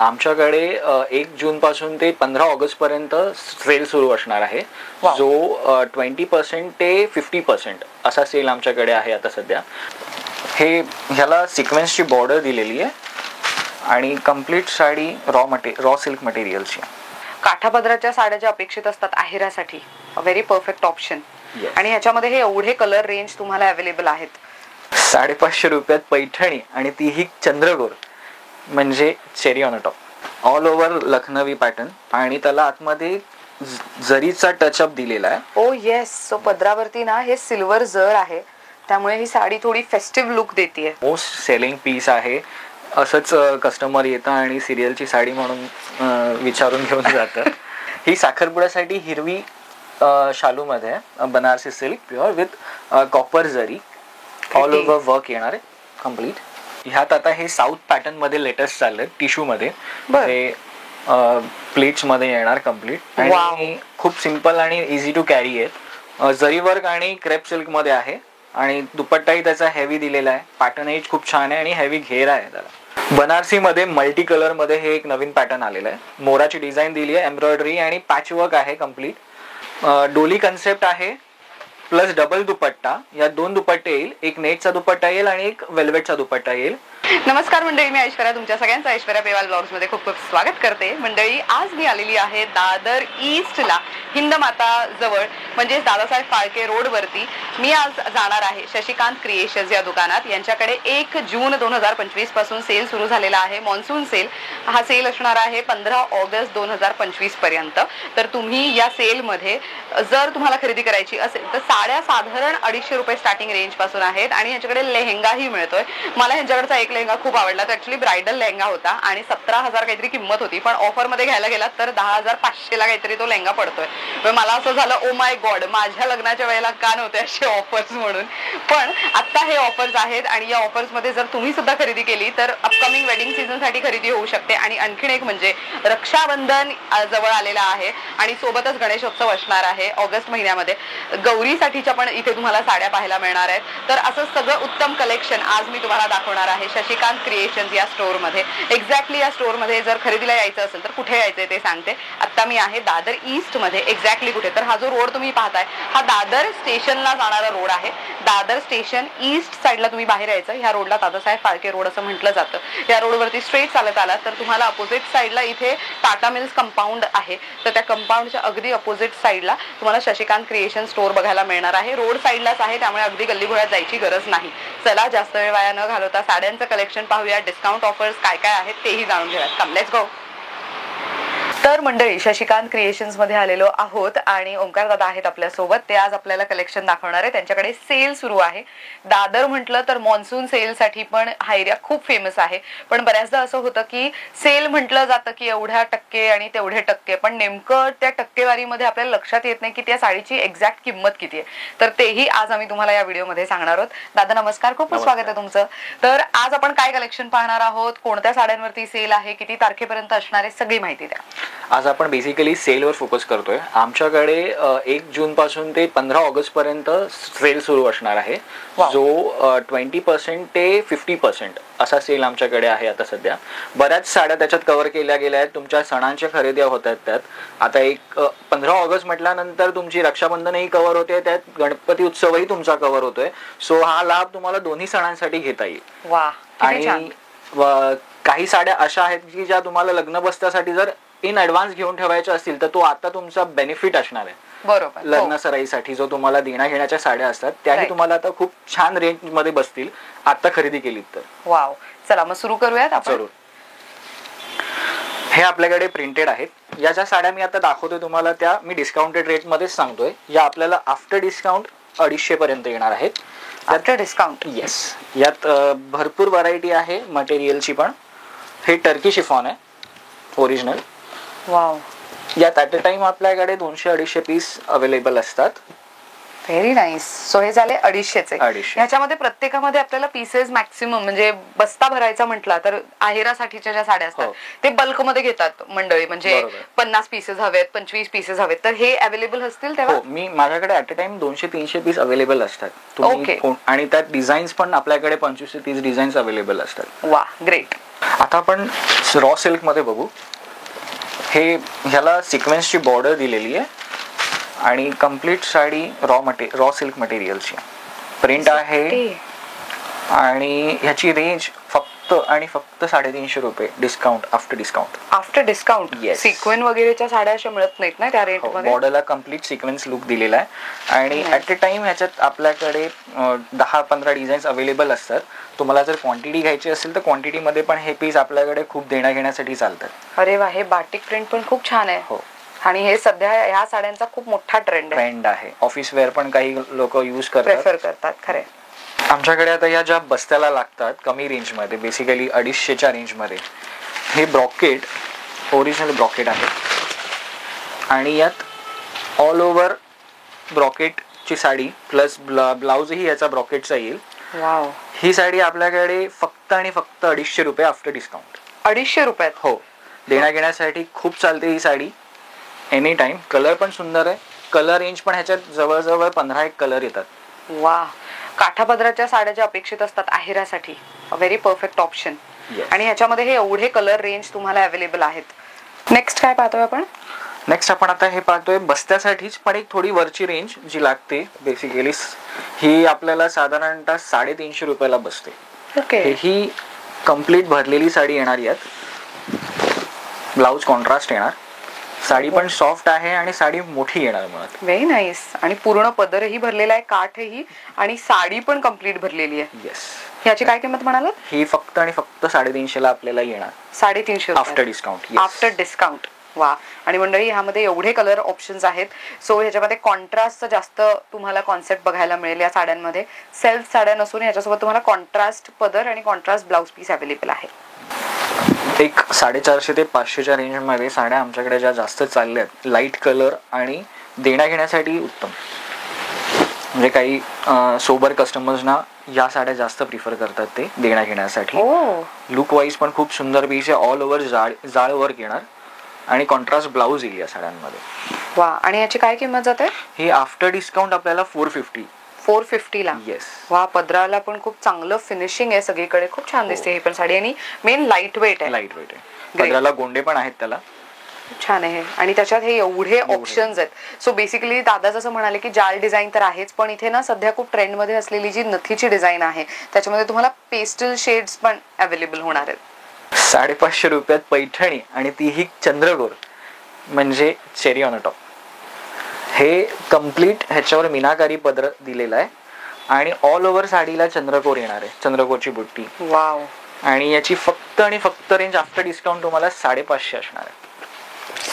आमच्याकडे 1 जून पासून ते 15 ऑगस्ट पर्यंत सेल सुरू असणार आहे. जो 20% ते 50% असा सेल आमच्याकडे आहे आता सध्या. ह्याला सिक्वेन्सची बॉर्डर दिलेली आहे आणि कम्प्लीट साडी रॉ सिल्क मटेरियलची. काठापदराच्या साड्या ज्या अपेक्षित असतात आहेरासाठी, व्हेरी परफेक्ट ऑप्शन. आणि ह्याच्यामध्ये हे एवढे कलर रेंज तुम्हाला अवेलेबल आहेत. 550 रुपयात पैठणी आणि तीही चंद्रकोर, म्हणजे cherry on top. All over Lucknowi pattern आणि त्याला आतमध्ये जरीचा टचअप दिलेला आहे. ओ येस, सो पदरावरती ना हे सिल्वर जर आहे, त्यामुळे ही साडी थोडी फेस्टिव्ह लुक देते. मोस्ट सेलिंग पीस आहे. असंच कस्टमर येतं आणि सिरियलची साडी म्हणून विचारून घेऊन जातं. ही साखरपुड्यासाठी हिरवी शालूमध्ये आहे, Banarasi silk pure with copper जरी, ऑल ओव्हर वर्क येणार आहे कम्प्लीट. ह्यात आता हे साऊथ पॅटर्न मध्ये लेटेस्ट चाललंय, टिश्यू मध्ये. हे प्लेट्स मध्ये येणार कम्प्लीट आणि खूप सिम्पल आणि इझी टू कॅरी आहे. जरी वर्क आणि क्रेप सिल्क मध्ये आहे आणि दुपट्टाही त्याचा हेवी दिलेला आहे. पॅटर्नही खूप छान आहे आणि हेवी घेरा आहे त्याला. बनारसी मध्ये मल्टी कलर मध्ये हे एक नवीन पॅटर्न आलेलं आहे. मोराची डिझाईन दिली आहे, एम्ब्रॉयडरी आणि पॅच वर्क आहे कम्प्लीट. डोली कन्सेप्ट आहे प्लस डबल दुपट्टा. या 2 दुपट्टे येईल, एक नेटचा दुपट्टा येईल आणि एक वेल्वेटचा दुपट्टा येईल. नमस्कार मंडळी, मी ऐश्वर्या, तुमच्या सगळ्यांचं ऐश्वर्या पेवाल ब्लॉग्स मध्ये खूप खूप स्वागत करते. मंडळी, आज मी आलेली आहे दादर ईस्टला, हिंदमाता जवळ, म्हणजे दादासाहेब फाळके रोड वरती. मी आज जाणार आहे शशिकांत क्रिएशन्स या दुकानात. यांच्याकडे 1 जून 2025 पासून सेल सुरू झालेला आहे, मॉन्सून सेल. हा सेल असणार आहे 15 ऑगस्ट 2025 पर्यंत. तर तुम्ही या सेल मध्ये जर तुम्हाला खरेदी करायची असेल तर साड्या साधारण 250 रुपये स्टार्टिंग रेंज पासून आहेत आणि यांच्याकडे लेहेंगाही मिळतोय. मला यांच्याकडचा एक लेहेंगा खूप आवडला. तो ऍक्च्युली ब्रायडल लेहेंगा होता आणि 17,000 काहीतरी किंमत होती, पण ऑफर मध्ये घ्यायला गेला तर 10,500 ला काहीतरी तो लेहेंगा पडतोय. मला असं झालं, ओ माय गॉड, माझ्या लग्नाच्या वेळेला का नव्हते असे ऑफर्स म्हणून. पण आता हे ऑफर्स आहेत आणि या ऑफर्स मध्ये जर तुम्ही सुद्धा खरेदी केली तर अपकमिंग वेडिंग सीझन साठी खरेदी होऊ शकते. आणि आणखीन एक म्हणजे रक्षाबंधन जवळ आलेला आहे आणि सोबतच गणेशोत्सव असणार आहे ऑगस्ट महिन्यामध्ये. गौरीसाठीच्या पण इथे तुम्हाला साड्या पाहायला मिळणार आहेत. तर असं सगळं उत्तम कलेक्शन आज मी तुम्हाला दाखवणार आहे शशिकांत क्रिएशन्स या स्टोर मध्ये. एक्झॅक्टली या स्टोर मध्ये जर खरेदीला यायचं असेल तर कुठे यायचंय ते सांगते. आता मी आहे दादर ईस्ट मध्ये. एक्झॅक्टली कुठे, तर हा जो रोड तुम्ही पाहताय हा दादर स्टेशनला जाणारा रोड आहे. दादर स्टेशन ईस्ट साईडला तुम्ही बाहेर यायचं. ह्या रोडला दादासाहेब फाळके रोड असं म्हटलं जातं. या रोडवरती स्ट्रेट चालत आला तर तुम्हाला अपोजिट साईडला इथे टाटा मिल्स कंपाऊंड आहे. तर त्या कंपाऊंडच्या अगदी अपोजिट साईडला तुम्हाला शशिकांत क्रिएशन स्टोर बघायला मिळणार आहे. रोड साईडलाच आहे, त्यामुळे अगदी गल्लीगोळ्यात जायची गरज नाही. चला, जास्त वेळ वाया न घालवता साड्यांचं कलेक्शन पाहूया. डिस्काउंट ऑफर्स काय काय आहेत तेही जाणून घेऊयात. Come let's go. तर मंडळी, शशिकांत क्रिएशन्स मध्ये आलेलो आहोत आणि ओंकार दादा आहेत आपल्या सोबत. ते आज आपल्याला कलेक्शन दाखवणार आहे. त्यांच्याकडे सेल सुरू आहे. दादर म्हटलं तर मॉन्सून सेल साठी पण हा एरिया खूप फेमस आहे. पण बऱ्याचदा असं होतं की सेल म्हटलं जातं की एवढ्या टक्के आणि तेवढे टक्के, पण नेमकं त्या टक्केवारीमध्ये आपल्याला लक्षात येत नाही की त्या साडीची एक्झॅक्ट किंमत किती आहे. तर तेही आज आम्ही तुम्हाला या व्हिडिओमध्ये सांगणार आहोत. दादा नमस्कार, खूप खूप स्वागत आहे तुमचं. तर आज आपण काय कलेक्शन पाहणार आहोत, कोणत्या साड्यांवरती सेल आहे, किती तारखेपर्यंत असणार आहे, सगळी माहिती द्या. आज आपण बेसिकली सेलवर फोकस करतोय. आमच्याकडे 1 जून पासून ते 15 ऑगस्ट पर्यंत सेल सुरू असणार आहे. जो 20% ते 50% असा सेल आमच्याकडे आहे आता सध्या. बऱ्याच साड्या त्याच्यात कव्हर केल्या गेल्या आहेत. तुमच्या सणांच्या खरेद्या होत आहेत त्यात. आता 15 ऑगस्ट म्हटल्यानंतर तुमची रक्षाबंधनही कव्हर होते, त्यात गणपती उत्सवही तुमचा कव्हर होतोय. सो हा लाभ तुम्हाला दोन्ही सणांसाठी घेता येईल. आणि काही साड्या अशा आहेत की ज्या तुम्हाला लग्न बसत्यासाठी जर इन ऍडव्हान्स घेऊन ठेवायच्या असतील तर तो आता तुमचा बेनिफिट असणार आहे. बरोबर, लग्न सराईसाठी जो तुम्हाला देण्या घेण्याच्या साड्या असतात त्याही तुम्हाला आता खूप छान रेंज मध्ये बसतील आता खरेदी केलीत तर. वाव, चला मग सुरू करूयात आपण. जरूर. हे आपल्याकडे प्रिंटेड आहेत. या ज्या साड्या मी आता दाखवतोय तुम्हाला त्या मी डिस्काउंटेड रेट मध्येच सांगतोय. या आपल्याला आफ्टर डिस्काउंट 250 पर्यंत येणार आहेत. After discount? येस. यात भरपूर व्हरायटी आहे मटेरियलची पण. हे टर्की शिफॉन आहे ओरिजिनल. वाव. यात ॲट अ टाइम आपल्याकडे 200-250 पीस अवेलेबल असतात. Very nice. सो हे झाले 250चे. 250. ह्याच्यामध्ये प्रत्येकामध्ये आपल्याला पीसेस मॅक्सिमम म्हणजे बस्ता भरायचा म्हटलं तर आहेरासाठीच्या ज्या साड्या असतात ते बल्क मध्ये घेतात मंडळी. म्हणजे 50 पीसेस हवेत, 25 पीसेस हवेत, तर हे अवेलेबल असतील तेव्हा? मी माझ्याकडे at a time 200-300 piece available असतात. आणि त्यात डिझाईन्स पण आपल्याकडे 25 ते 30 डिझाईन्स अवेलेबल असतात. वा, ग्रेट. आता आपण रॉ सिल्क मध्ये बघू. ह्याला सिक्वेन्सची बॉर्डर दिलेली आहे आणि कम्प्लीट साडी रॉ सिल्क मटेरियलची प्रिंट आहे आणि ह्याची रेंज फक्त आणि फक्त 350 रुपये डिस्काउंट आफ्टर डिस्काउंट. सिक्वेन्स वगैरेच्या साड्या अशा मिळत नाहीत ना त्या रेट मध्ये. बॉर्डरला कम्प्लीट सिक्वेन्स लुक दिलेला आहे आणि ऍट अ टाइम ह्याच्यात आपल्याकडे 10-15 डिझाईन्स अवेलेबल असतात. तुम्हाला जर क्वांटिटी घ्यायची असेल तर क्वांटिटी मध्ये पण हे पीस आपल्याकडे खूप देण्याघेण्यासाठी चालतात. अरे वा, हे बाटिक प्रिंट पण खूप छान आहे. हो, आणि हे सध्या ह्या साड्यांचा खूप मोठा ट्रेंड आहे. ऑफिस वेअर पण काही लोक यूज करतात खरे. आमच्याकडे आता या ज्या बस्त्याला लागतात कमी रेंजमध्ये, बेसिकली 250च्या रेंजमध्ये, हे ब्रॉकेट ओरिजिनल ब्रॉकेट आहे आणि यात ऑल ओव्हर ब्रॉकेटची साडी प्लस ब्लाउजही याचा ब्रॉकेटचा येईल. वाव. ही साडी आपल्याकडे फक्त आणि फक्त 250 रुपये आफ्टर डिस्काउंट. 250 रुपयात? हो, देण्याघेण्यासाठी खूप चालते ही साडी एनी टाइम. कलर पण सुंदर आहे. कलर रेंज पण ह्याच्यात जवळजवळ 15 कलर येतात. वा. काठापदराच्या साड्या ज्या अपेक्षित असतात आहेरासाठी, व्हेरी परफेक्ट ऑप्शन. आणि ह्याच्यामध्ये हे एवढे कलर रेंज तुम्हाला अवेलेबल आहेत. नेक्स्ट काय पाहतोय आपण? नेक्स्ट आपण आता हे पाहतोय बस्त्यासाठीच पण एक थोडी वरची रेंज जी लागते. बेसिकली ही आपल्याला साधारणतः 350 रुपयाला बसते. ओके. ही कम्प्लीट भरलेली साडी येणार. यात ब्लाउज कॉन्ट्रास्ट येणार. साडी पण सॉफ्ट आहे आणि साडी मोठी येणार मुळात. Very nice. आणि पूर्ण पदरही भरलेला आहे, काठही, आणि साडी पण कम्प्लीट भरलेली आहे. येस. ह्याची काय किंमत म्हणालात? ही फक्त आणि फक्त 350 ला आपल्याला येणार. 350 आफ्टर डिस्काउंट. After discount. वा. आणि मंडळी ह्यामध्ये एवढे कलर ऑप्शन्स आहेत. सो ह्याच्यामध्ये कॉन्ट्रास्ट जास्त तुम्हाला कॉन्सेप्ट बघायला मिळेल या साड्यांमध्ये. सेल्फ साड्या नसून ह्याच्यासोबत तुम्हाला कॉन्ट्रास्ट पदर आणि कॉन्ट्रास्ट ब्लाउज पीस अवेलेबल आहे. एक 450 ते 500च्या रेंजमध्ये साड्या आमच्याकडे ज्या जास्त चालल्या आहेत, लाईट कलर आणि देण्याघेण्यासाठी उत्तम. म्हणजे काही सोबर कस्टमर्सना या साड्या जास्त प्रिफर करतात ते देण्याघेण्यासाठी. लुक वाईज पण खूप सुंदर पीस आहे. ऑल ओव्हर जाळ वर्क येणार आणि कॉन्ट्रास्ट ब्लाउज येईल या साड्यांमध्ये. वा. आणि याची काय किंमत जाते? ही आफ्टर डिस्काउंट आपल्याला 450 ला. येस. वा. पदराला पण खूप चांगलं फिनिशिंग आहे सगळीकडे. खूप छान दिसते ही पण साडी. आणि मेन लाईट वेट आहे. पदराला गोंडे पण आहेत त्याला. छान आहे. आणि त्याच्यात हे एवढे ऑप्शन्स आहेत. सो बेसिकली दादा जसं म्हणाले की जाल डिझाईन तर आहेच, पण इथे ना सध्या खूप ट्रेंड मध्ये असलेली जी नथीची डिझाईन आहे त्याच्यामध्ये तुम्हाला पेस्टल शेड्स पण अवेलेबल होणार आहेत. 550 रुपयात पैठणी आणि तीही चंद्रकोर, म्हणजे चेरी ऑन टॉप. हे कम्प्लीट ह्याच्यावर मीनाकारी पदर दिलेला आहे आणि ऑल ओव्हर साडीला चंद्रकोर येणार आहे, चंद्रकोरची बुट्टी. वाव. आणि याची फक्त आणि फक्त रेंज आफ्टर डिस्काउंट तुम्हाला 550 असणार आहे.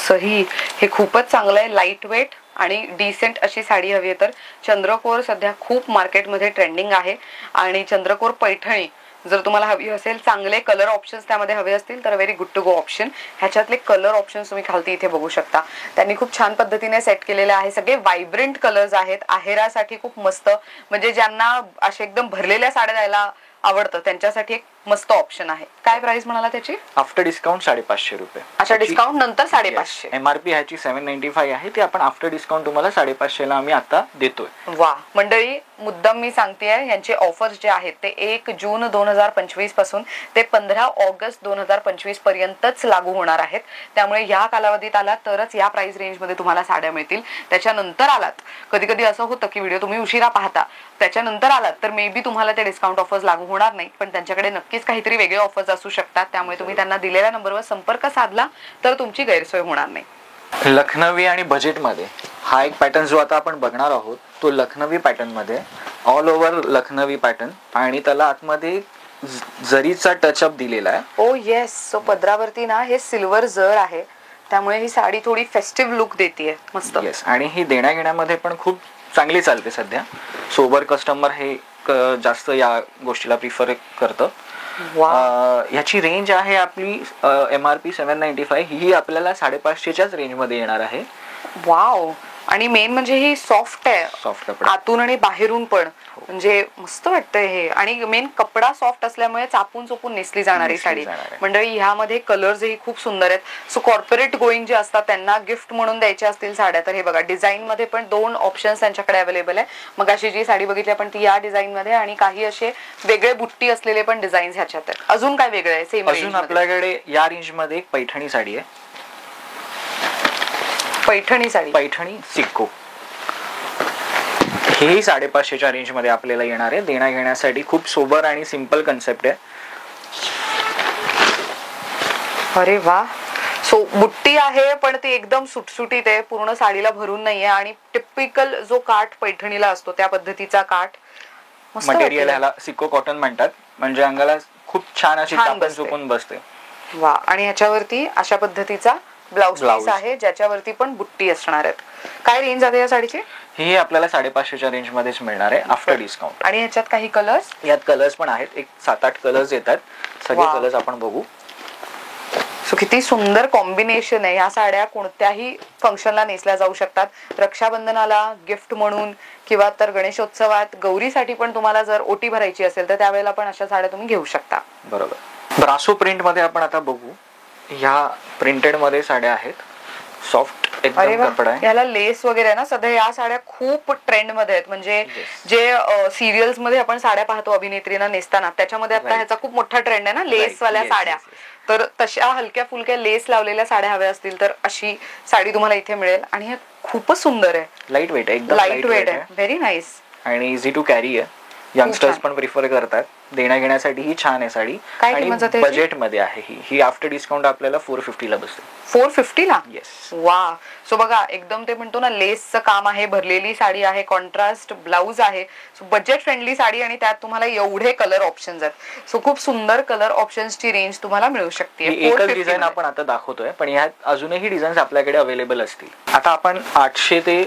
सही. हे खूपच चांगलं आहे. लाईट वेट आणि डिसेंट अशी साडी हवी आहे तर चंद्रकोर सध्या खूप मार्केटमध्ये ट्रेंडिंग आहे. आणि चंद्रकोर पैठणी जर तुम्हाला हवी असेल, चांगले कलर ऑप्शन्स त्यामध्ये हवे असतील तर very good to go option. ह्याच्यातले कलर ऑप्शन्स तुम्ही खालती इथे बघू शकता. त्यांनी खूप छान पद्धतीने सेट केलेले आहे. सगळे व्हायब्रंट कलर्स आहेत. आहेरासाठी खूप मस्त, म्हणजे ज्यांना अशा एकदम भरलेल्या साड्या द्यायला आवडतं त्यांच्यासाठी एक मस्त ऑप्शन आहे. काय प्राइस म्हणाला त्याची? आफ्टर डिस्काउंट 550 रुपये. अच्छा, डिस्काउंट नंतर 550. एमआरपी ह्याची 795 आहे. ती आपण आफ्टर डिस्काउंट तुम्हाला 550 ला आम्ही आता देतोय. वा. मंडळी, मुद्दाम मी सांगतेय, यांचे ऑफर्स जे आहेत ते 1 जून 2025 पासून ते 15 ऑगस्ट 2025 पर्यंतच लागू होणार आहेत. त्यामुळे या कालावधीत आलात तरच या प्राइस रेंज मध्ये तुम्हाला साड्या मिळतील. त्याच्यानंतर आलात, कधी कधी असं होतं की व्हिडिओ तुम्ही उशिरा पाहता, त्याच्यानंतर आलात तर मे बी तुम्हाला ते डिस्काउंट ऑफर्स लागू होणार नाही, पण त्यांच्याकडे नक्कीच काहीतरी वेगळे ऑफर्स असू शकतात. त्यामुळे तुम्ही त्यांना दिलेल्या नंबरवर संपर्क साधला तर तुमची गैरसोय होणार नाही. लखनवी आणि बजेटमध्ये हा एक पॅटर्न जो आता आपण बघणार आहोत तो लखनवी पॅटर्न मध्ये, ऑल ओव्हर लखनवी पॅटर्न आणि त्याला आतमध्ये जरीचा टचअप दिलेला आहे. ओ येस. सो पदरावरती ना हे सिल्वर जर आहे, त्यामुळे ही साडी थोडी फेस्टिव्ह लुक देते. मस्त. येस. आणि ही देण्याघेण्यामध्ये पण खूप चांगली चालते. सध्या सोबर कस्टमर हे जास्त या गोष्टीला प्रिफर करतं. ह्याची रेंज आहे आपली एमआरपी 795, ही आपल्याला 550च्याच रेंज मध्ये येणार आहे. वाव. आणि मेन म्हणजे ही सॉफ्ट आहे, सॉफ्ट कपडा आतून आणि बाहेरून पण, म्हणजे मस्त वाटतंय हे. आणि मेन कपडा सॉफ्ट असल्यामुळे चापून चोपून नेसली जाणारी नेसली साडी. जाणार आहे. मंडळी ह्यामध्ये कलर्सही खूप सुंदर आहेत. सो कॉर्पोरेट गोईंग जे असतात त्यांना गिफ्ट म्हणून द्यायच्या असतील साड्या तर हे बघा, डिझाईन मध्ये पण 2 ऑप्शन्स त्यांच्याकडे अवेलेबल आहे. मग अशी जी साडी बघितली आपण ती या डिझाईन मध्ये, आणि काही असे वेगळे बुट्टी असलेले पण डिझाईन ह्याच्यात आहेत. अजून काय वेगळं आहे सेम अजून आपल्याकडे या रेंज मध्ये एक पैठणी साडी आहे. पैठणी साडी, पैठणी सिक्को, हेही 550च्या रेंज मध्ये आपल्याला येणार आहे. देण्या घेण्यासाठी खूप सोबर आणि सिंपल कन्सेप्ट आहे. अरे वा. सो बुट्टी आहे पण ती एकदम सुटसुटीत आहे, पूर्ण साडीला भरून नाहीये, आणि टिपिकल जो काठ पैठणीला असतो त्या पद्धतीचा काठ. मटेरियल ह्याला सिक्को कॉटन म्हणतात, म्हणजे अंगाला खूप छान अशी चापून चोपून बसते. वा. आणि ह्याच्यावरती अशा पद्धतीचा ब्लाउज पीस आहे ज्याच्यावरती पण बुट्टी असणार आहेत. काय रेंज आहे या साडीची? ही आपल्याला 550च्या रेंज मध्येच मिळणार आहे आफ्टर डिस्काउंट. आणि ह्याच्यात काही कलर्स? यात कलर्स पण आहेत, एक 7-8 कलर्स येतात. सगळे कलर्स आपण बघू. सो किती सुंदर कॉम्बिनेशन आहे. ह्या साड्या कोणत्याही फंक्शनला नेसल्या जाऊ शकतात, रक्षाबंधनाला गिफ्ट म्हणून, किंवा तर गणेशोत्सवात गौरीसाठी पण तुम्हाला जर ओटी भरायची असेल तर त्यावेळेला पण अशा साड्या तुम्ही घेऊ शकता. बरोबर. ब्रासो प्रिंट मध्ये आपण आता बघू. ह्या प्रिंटेड मध्ये साड्या आहेत, सॉफ्ट एकदम कपडा आहे. याला लेस वगैरे ना, सध्या या साड्या खूप ट्रेंड मध्ये आहेत. म्हणजे जे सिरियल्स मध्ये आपण साड्या पाहतो अभिनेत्रींना नेसताना, त्याच्यामध्ये आता ह्याचा खूप मोठा ट्रेंड आहे ना, लेस वाल्या साड्या. तर तशा हलक्या फुलक्या लेस लावलेल्या साड्या हव्या असतील तर अशी साडी तुम्हाला इथे मिळेल. आणि हे खूपच सुंदर आहे, लाईट वेट आहे, एकदम लाईट वेट आहे, व्हेरी नाईस, आणि इझी टू कॅरी आहे. यंगस्टर्स पण प्रिफर करतात. देण्या घेण्यासाठी ही छान आहे साडी. आणि बजेट मध्ये आहे ही आफ्टर डिस्काउंट आपल्याला 450 ला बसते. 450 ला? येस. वा. सो बघा, एकदम ते म्हणतो ना लेसचं काम आहे, भरलेली साडी आहे, कॉन्ट्रास्ट ब्लाउज आहे. सो बजेट फ्रेंडली साडी, आणि त्यात तुम्हाला एवढे कलर ऑप्शन्स आहेत. सो खूप सुंदर कलर ऑप्शन्सची रेंज तुम्हाला मिळू शकते. एकच डिझाईन आपण आता दाखवतोय, पण ह्यात अजूनही डिझाईन्स आपल्याकडे अवेलेबल असतील. आता आपण 800 ते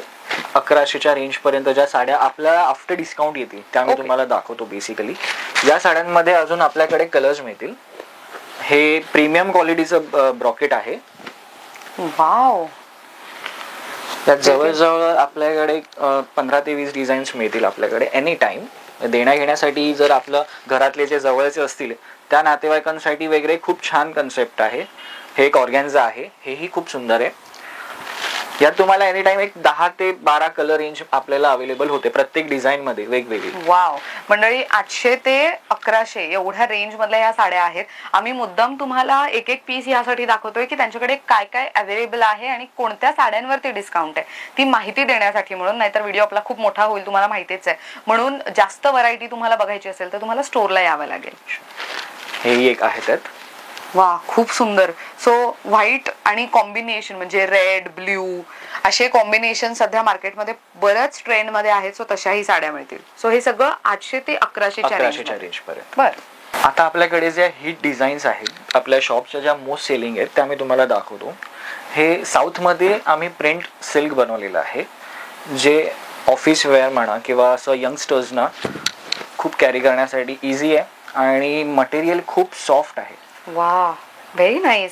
1100च्या रेंज पर्यंत ज्या साड्या आपल्याला आफ्टर डिस्काउंट येतील त्या मी तुम्हाला दाखवतो. बेसिकली या साड्यांमध्ये अजून आपल्याकडे कलर्स मिळतील. हे प्रीमियम क्वालिटीचं ब्रॉकेट आहे. वाव. त्यात जवळजवळ आपल्याकडे 15 ते 20 डिझाईन्स मिळतील आपल्याकडे एनी टाइम. देण्या घेण्यासाठी जर आपलं घरातले जे जवळचे असतील त्या नातेवाईकांसाठी वगैरे खूप छान कन्सेप्ट आहे. हे एक ऑर्गॅन्झा आहे, हेही खूप सुंदर आहे. यात तुम्हाला एनी टाइम एक 10 ते 12 कलर रेंज आपल्याला अवेलेबल होते प्रत्येक डिझाईन मध्ये वेगवेगळी. वाव. मंडळी 800 ते 1100 एवढ्या रेंज मधल्या या साड्या आहेत. आम्ही मुद्दाम तुम्हाला एक एक पीस यासाठी दाखवतोय की त्यांच्याकडे काय काय अवेलेबल आहे आणि कोणत्या साड्यांवरती डिस्काउंट आहे ती माहिती देण्यासाठी म्हणून. नाहीतर व्हिडिओ आपला खूप मोठा होईल, तुम्हाला माहितीच आहे. म्हणून जास्त व्हरायटी तुम्हाला बघायची असेल तर तुम्हाला स्टोरला यावं लागेल. हे एक आहे त्यात. वा, खूप सुंदर. सो व्हाईट आणि कॉम्बिनेशन म्हणजे रेड ब्ल्यू असे कॉम्बिनेशन सध्या मार्केटमध्ये बऱ्याच ट्रेंड मध्ये आहेत. सो तशाही साड्या मिळतील. सो हे सगळं 800 ते 1100च्या रेंज पर्यंत. बर. आता आपल्याकडे ज्या हिट डिझाईन्स आहेत आपल्या शॉपच्या ज्या मोस्ट सेलिंग आहेत त्या मी तुम्हाला दाखवतो. हे साऊथ मध्ये आम्ही प्रिंट सिल्क बनवलेलं आहे, जे ऑफिस वेअर म्हणा किंवा असं यंगस्टर्सना खूप कॅरी करण्यासाठी इझी आहे आणि मटेरियल खूप सॉफ्ट आहे. वा, व्हेरी नाईस.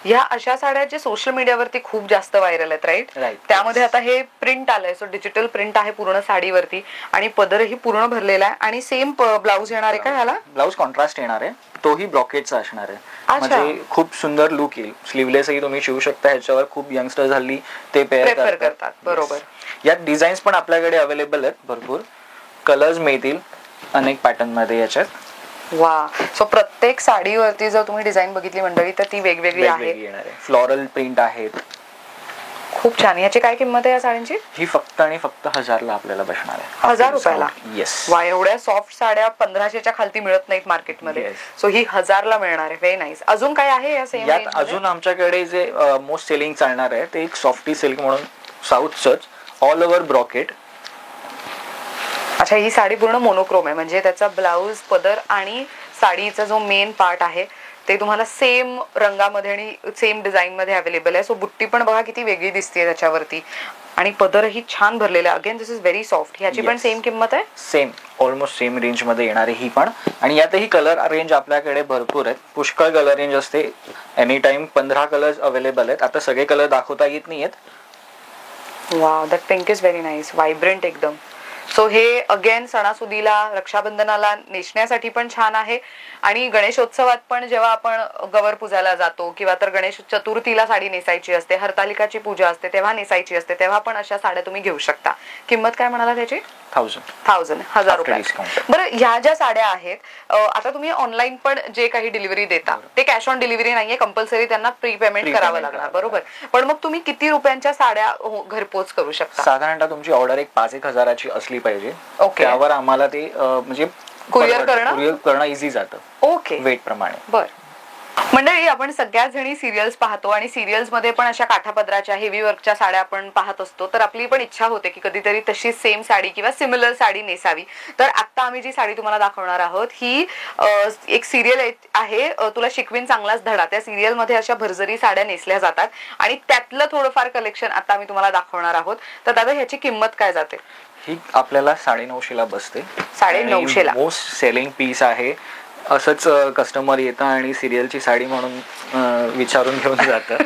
या अशा साड्या जे सोशल मीडियावरती खूप जास्त व्हायरल आहेत, राईट? त्यामध्ये आता हे प्रिंट आलंय. सो डिजिटल प्रिंट आहे पूर्ण साडीवरती आणि पदरही पूर्ण भरलेला आहे. आणि सेम ब्लाउज येणार आहे का ह्याला? ब्लाउज कॉन्ट्रास्ट येणार आहे, तोही ब्रॉकेटचा असणार आहे. म्हणजे खूप सुंदर लुक येईल. स्लीवलेसही तुम्ही शिवू शकता ह्याच्यावर. खूप यंगस्टर्स हल्ली ते प्रेफर करतात. बरोबर. यात डिझाईन्स पण आपल्याकडे अवेलेबल आहेत भरपूर. कलर्स मिळतील अनेक पॅटर्न मध्ये याच्यात. वा. सो प्रत्येक साडीवरती जर तुम्ही डिझाईन बघितली मंडळी तर ती वेगवेगळी आहे. फ्लोरल प्रिंट आहेत. खूप छान. याची काय किंमत आहे या साड्यांची? ही फक्त आणि फक्त 1000 ला आपल्याला बसणार आहे. 1000 रुपयाला? येस. वा, एवढ्या सॉफ्ट साड्या 1500च्या खालती मिळत नाहीत मार्केटमध्ये. सो ही 1000 ला मिळणार आहे. Very nice. अजून काय आहे या सेम? यात अजून आमच्याकडे जे मोस्ट सेलिंग चालणार आहे ते एक सॉफ्टी सिल्क म्हणून साऊथचंच ऑल ओव्हर ब्रॉकेट. अच्छा, ही साडी पूर्ण मोनोक्रोम आहे म्हणजे त्याचा ब्लाउज, पदर आणि साडीचा जो मेन पार्ट आहे ते तुम्हाला सेम रंगामध्ये आणि सेम डिझाईन मध्ये अवेलेबल आहे. सो बुट्टी पण बघा किती वेगळी दिसते त्याच्यावरती आणि पदरही छान भरलेला आहे. Again this is very soft. ह्याची पण सेम किंमत आहे? सेम, ऑलमोस्ट सेम रेंज मध्ये येणार आहे ही पण. आणि यातही कलर रेंज आपल्याकडे भरपूर आहेत. पुष्कळ कलर रेंज असते. एनी टाइम 15 कलर्स अवेलेबल आहेत. आता सगळे कलर दाखवता येत नाहीयेत. Wow, that pink is very nice, vibrant एकदम. सो हे अगेन सणासुदीला रक्षाबंधनाला नेसण्यासाठी पण छान आहे आणि गणेशोत्सवात पण जेव्हा आपण गवर पूजायला जातो किंवा तर गणेश चतुर्थीला साडी नेसायची असते, हरतालिकाची पूजा असते तेव्हा नेसायची असते, तेव्हा पण अशा साड्या तुम्ही घेऊ शकता. किंमत काय म्हणाला त्याची? 1000 रुपये. बरं, ह्या ज्या साड्या आहेत आता तुम्ही ऑनलाईन पण जे काही डिलिव्हरी देता ते कॅश ऑन डिलिव्हरी नाहीये, कंपल्सरी त्यांना प्री पेमेंट करावं लागणार, बरोबर? पण मग तुम्ही किती रुपयांच्या साड्या घरपोच करू शकता? साधारणतः तुमची ऑर्डर एक 5-1 हजाराची असली पाहिजे. ओके. त्यावर आम्हाला ते म्हणजे कुरिअर करणं इझी जातं. ओके, वेट प्रमाणे. बर. मंडळी, आपण सगळ्याच जणी सिरियल्स पाहतो आणि सिरियल्स मध्ये पण अशा काठापदराच्या हेवी वर्कच्या साड्या आपण पाहत असतो, तर आपली पण इच्छा होते की कधीतरी तशी सेम साडी किंवा सिमिलर साडी नेसावी. तर आता आम्ही जी साडी तुम्हाला दाखवणार आहोत ही एक सिरियल आहे, तुला शिकवीन चांगलाच धडा. त्या सिरियल मध्ये अशा भरजरी साड्या नेसल्या जातात आणि त्यातलं थोडंफार कलेक्शन आता आम्ही तुम्हाला दाखवणार आहोत. तर दादा, ह्याची किंमत काय जाते? ही आपल्याला 950 बसते. 950. मोस्ट सेलिंग पीस आहे. असंच कस्टमर येतं आणि सिरियलची साडी म्हणून विचारून घेऊन जातं.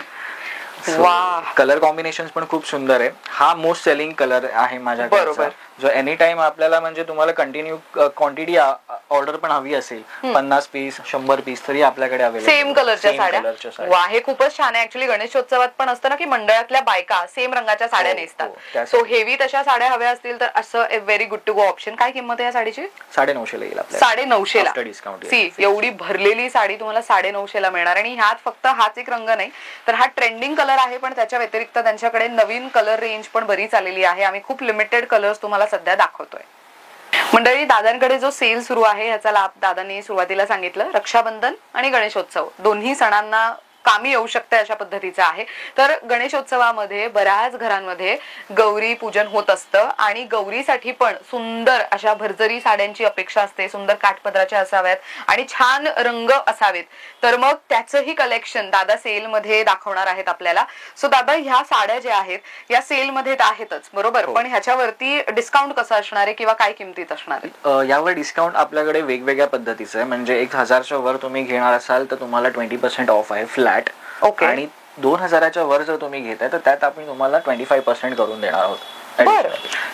कलर कॉम्बिनेशन पण खूप सुंदर आहे. हा मोस्ट सेलिंग कलर आहे माझ्याकडे, जो एनी टाइम आपल्याला म्हणजे तुम्हाला कंटिन्यू क्वांटिटी ऑर्डर पण हवी असेल 50 पीस 100 पीस तरी आपल्याकडे अवेलेबल. सेम कलरच्या साड्या. वा, हे खूपच छान आहे. ऍक्च्युली गणेशोत्सवात पण असतं ना की मंडळातल्या बायका सेम रंगाच्या साड्या नेसतात. सो हेवी तशा साड्या हव्या असतील तर असं very good to go option. काय किंमत आहे या साडीची? 950 ला येईल आपल्याला. 950 डिस्काउंट. सी, एवढी भरलेली साडी तुम्हाला 950 ला मिळणार. आणि ह्यात फक्त हाच एक रंग नाही तर हा ट्रेंडिंग कलर आहे, पण त्याच्या व्यतिरिक्त त्यांच्याकडे नवीन कलर रेंज पण बरीच आलेली आहे. आम्ही खूप लिमिटेड कलर्स तुम्हाला सध्या दाखवतोय. मंडळी, दादांकडे जो सेल सुरू आहे ह्याचा लाभ दादांनी सुरुवातीला सांगितलं, रक्षाबंधन आणि गणेशोत्सव दोन्ही सणांना कामी येऊ शकते अशा पद्धतीचं आहे. तर गणेशोत्सवामध्ये बऱ्याच घरांमध्ये गौरी पूजन होत असतं आणि गौरीसाठी पण सुंदर अशा भरजरी साड्यांची अपेक्षा असते, सुंदर काठपदराच्या असाव्यात आणि छान रंग असावेत. तर मग त्याचंही कलेक्शन दादा सेल मध्ये दाखवणार आहेत आपल्याला. सो दादा, ह्या साड्या ज्या आहेत या सेल मध्ये आहेतच, बरोबर? पण ह्याच्यावरती डिस्काउंट कसं असणार आहे किंवा काय किमतीत असणार आहे? यावर डिस्काउंट आपल्याकडे वेगवेगळ्या पद्धतीचं आहे. म्हणजे 1000च्या वर तुम्ही घेणार असाल तर तुम्हाला 20% ऑफ आहे फ्लॅट. ओके. आणि 2000च्या वर जर तुम्ही घेताय तर त्यात आपण तुम्हाला 25% करून देणार आहोत.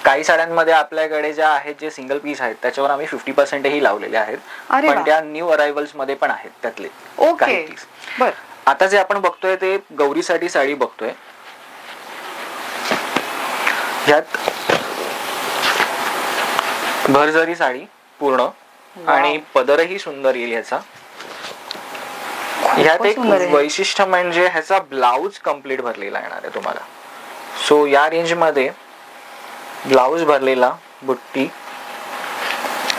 काही साड्यांमध्ये आपल्याकडे ज्या आहेत जे सिंगल पीस आहेत त्याच्यावर आम्ही 50% ही लावलेले आहेत, पण त्या न्यू अरायव्हल्स मध्ये पण आहेत त्यातले काही पीस. आता जे आपण बघतोय ते गौरीसाठी साडी बघतोय. ह्यात भरजरी साडी पूर्ण आणि पदरही सुंदर येईल ह्याचा. ह्यात एक वैशिष्ट्य म्हणजे ह्याचा ब्लाउज कम्प्लीट भरलेला येणार आहे तुम्हाला. सो या रेंज मध्ये ब्लाउज भरलेला, बुट्टी.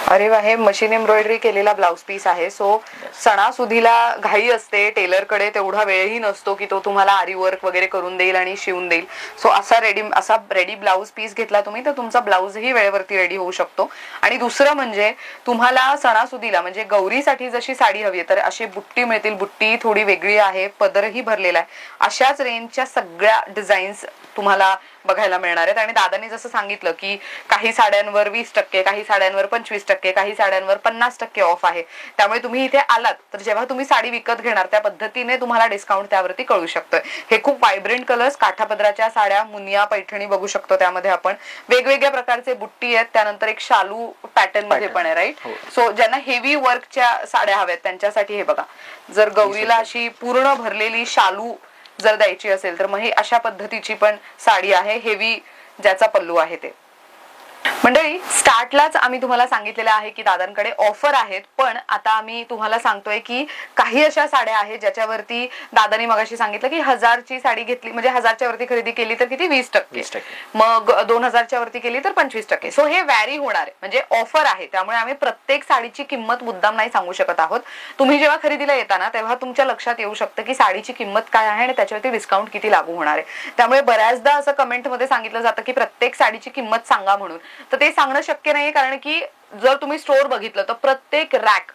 अरे वा, हे मशीन एम्ब्रॉयडरी केलेला ब्लाउज पीस आहे. सो सणासुदीला घाई असते, टेलर कडे तेवढा वेळही नसतो की तो तुम्हाला आरी वर्क वगैरे करून देईल आणि शिवून देईल. सो असा रेडी ब्लाउज पीस घेतला तुम्ही तर तुमचा ब्लाउजही वेळेवरती रेडी होऊ शकतो. आणि दुसरं म्हणजे तुम्हाला सणासुदीला म्हणजे गौरीसाठी जशी साडी हवी आहे तर अशी बुट्टी मिळतील. बुट्टी थोडी वेगळी आहे, पदरही भरलेला आहे. अशाच रेंजच्या सगळ्या डिझाईन्स तुम्हाला बघायला मिळणार आहेत. आणि दादांनी जसं सांगितलं की काही साड्यांवर 20%, काही साड्यांवर 25%, काही साड्यांवर 50% ऑफ आहे. त्यामुळे तुम्ही इथे आलात तर जेव्हा तुम्ही साडी विकत घेणार त्या पद्धतीने तुम्हाला डिस्काउंट त्यावरती कळू शकतोय. हे खूप व्हायब्रंट कलर्स, काठापदराच्या साड्या, मुनिया पैठणी बघू शकतो. त्यामध्ये आपण वेगवेगळ्या प्रकारचे बुट्टी आहेत, त्यानंतर एक शालू पॅटर्न मध्ये पण आहे, राईट? सो ज्यांना हेवी वर्कच्या साड्या हव्यात त्यांच्यासाठी हे बघा. जर गौरीला अशी पूर्ण भरलेली शालू जर द्यायची असेल तर मग ही अशा पद्धतीची पण साडी आहे, हेवी ज्याचा पल्लू आहे ते. मंडळी, स्टार्टलाच आम्ही तुम्हाला सांगितलेलं आहे की दादांकडे ऑफर आहेत, पण आता आम्ही तुम्हाला सांगतोय की काही अशा साड्या आहेत ज्याच्यावरती दादांनी मगाशी सांगितलं की 1000ची साडी घेतली म्हणजे 1000च्या वरती खरेदी केली तर किती 20%, मग 2000च्या वरती केली तर 25%. सो हे व्हॅरी होणार आहे, म्हणजे ऑफर आहे. त्यामुळे आम्ही प्रत्येक साडीची किंमत मुद्दाम नाही सांगू शकत आहोत. तुम्ही जेव्हा खरेदीला येता ना तेव्हा तुमच्या लक्षात येऊ शकतं की साडीची किंमत काय आहे आणि त्याच्यावरती डिस्काउंट किती लागू होणार आहे. त्यामुळे बऱ्याचदा असं कमेंट मध्ये सांगितलं जातं की प्रत्येक साडीची किंमत सांगा म्हणून, तर ते सांगणं शक्य नाहीये. कारण की जर तुम्ही स्टोअर बघितलं तर प्रत्येक रॅक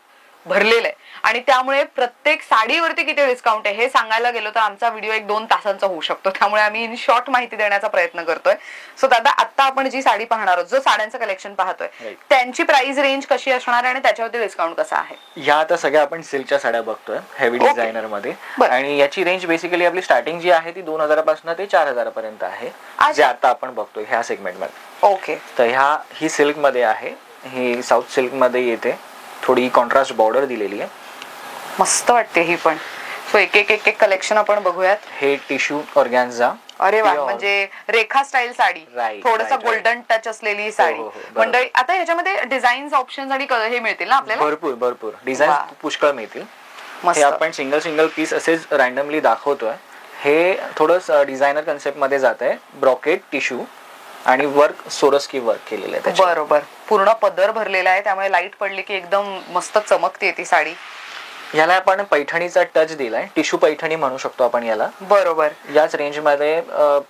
भरलेलं आहे आणि त्यामुळे प्रत्येक साडीवरती किती डिस्काउंट आहे हे सांगायला गेलो तर आमचा व्हिडिओ 1-2 तासांचा होऊ शकतो. त्यामुळे आम्ही इन शॉर्ट माहिती देण्याचा प्रयत्न करतोय. सो दादा, आता आपण जी साडी पाहणार आहोत, जो साड्यांचं कलेक्शन पाहतोय, त्यांची प्राइस रेंज कशी असणार आणि त्याच्यावरती डिस्काउंट कसा आहे? या आता सगळ्या आपण सिल्कच्या साड्या बघतोय हेवी डिझायनर मध्ये, आणि याची रेंज बेसिकली आपली स्टार्टिंग जी आहे ती 2000 पासून ते 4000 पर्यंत आहे, जे आता आपण बघतोय ह्या सेगमेंट मध्ये. ओके. तर ही सिल्क मध्ये आहे, ही साऊथ सिल्क मध्ये येते, थोडी कॉन्ट्रास्ट बॉर्डर दिलेली आहे, मस्त वाटते ही पण. सो एक एक कलेक्शन आपण बघूयात. हे टिश्यू ऑर्गॅन्झा. अरे वा, म्हणजे रेखा स्टाईल साडी, थोडस गोल्डन टच असलेली साडी. मंडळी, आता ह्याच्यामध्ये डिझाईन्स, ऑप्शन्स आणि कलर हे मिळतील ना आपल्याला? भरपूर डिझाईन पुष्कळ मिळतील. हे आपण सिंगल पीस असेच रॅन्डमली दाखवतोय. हे थोडं डिझायनर कन्सेप्ट मध्ये जात आहे. ब्रॉकेट टिश्यू आणि वर्क सोरस्की वर्क केलेलं आहे. बरोबर, पूर्ण पदर भरलेला आहे, त्यामुळे लाईट पडली की एकदम मस्त चमकते ती साडी. याला आपण पैठणीचा टच दिलाय, टिश्यू पैठणी म्हणू शकतो आपण याला. बरोबर. याच रेंज मध्ये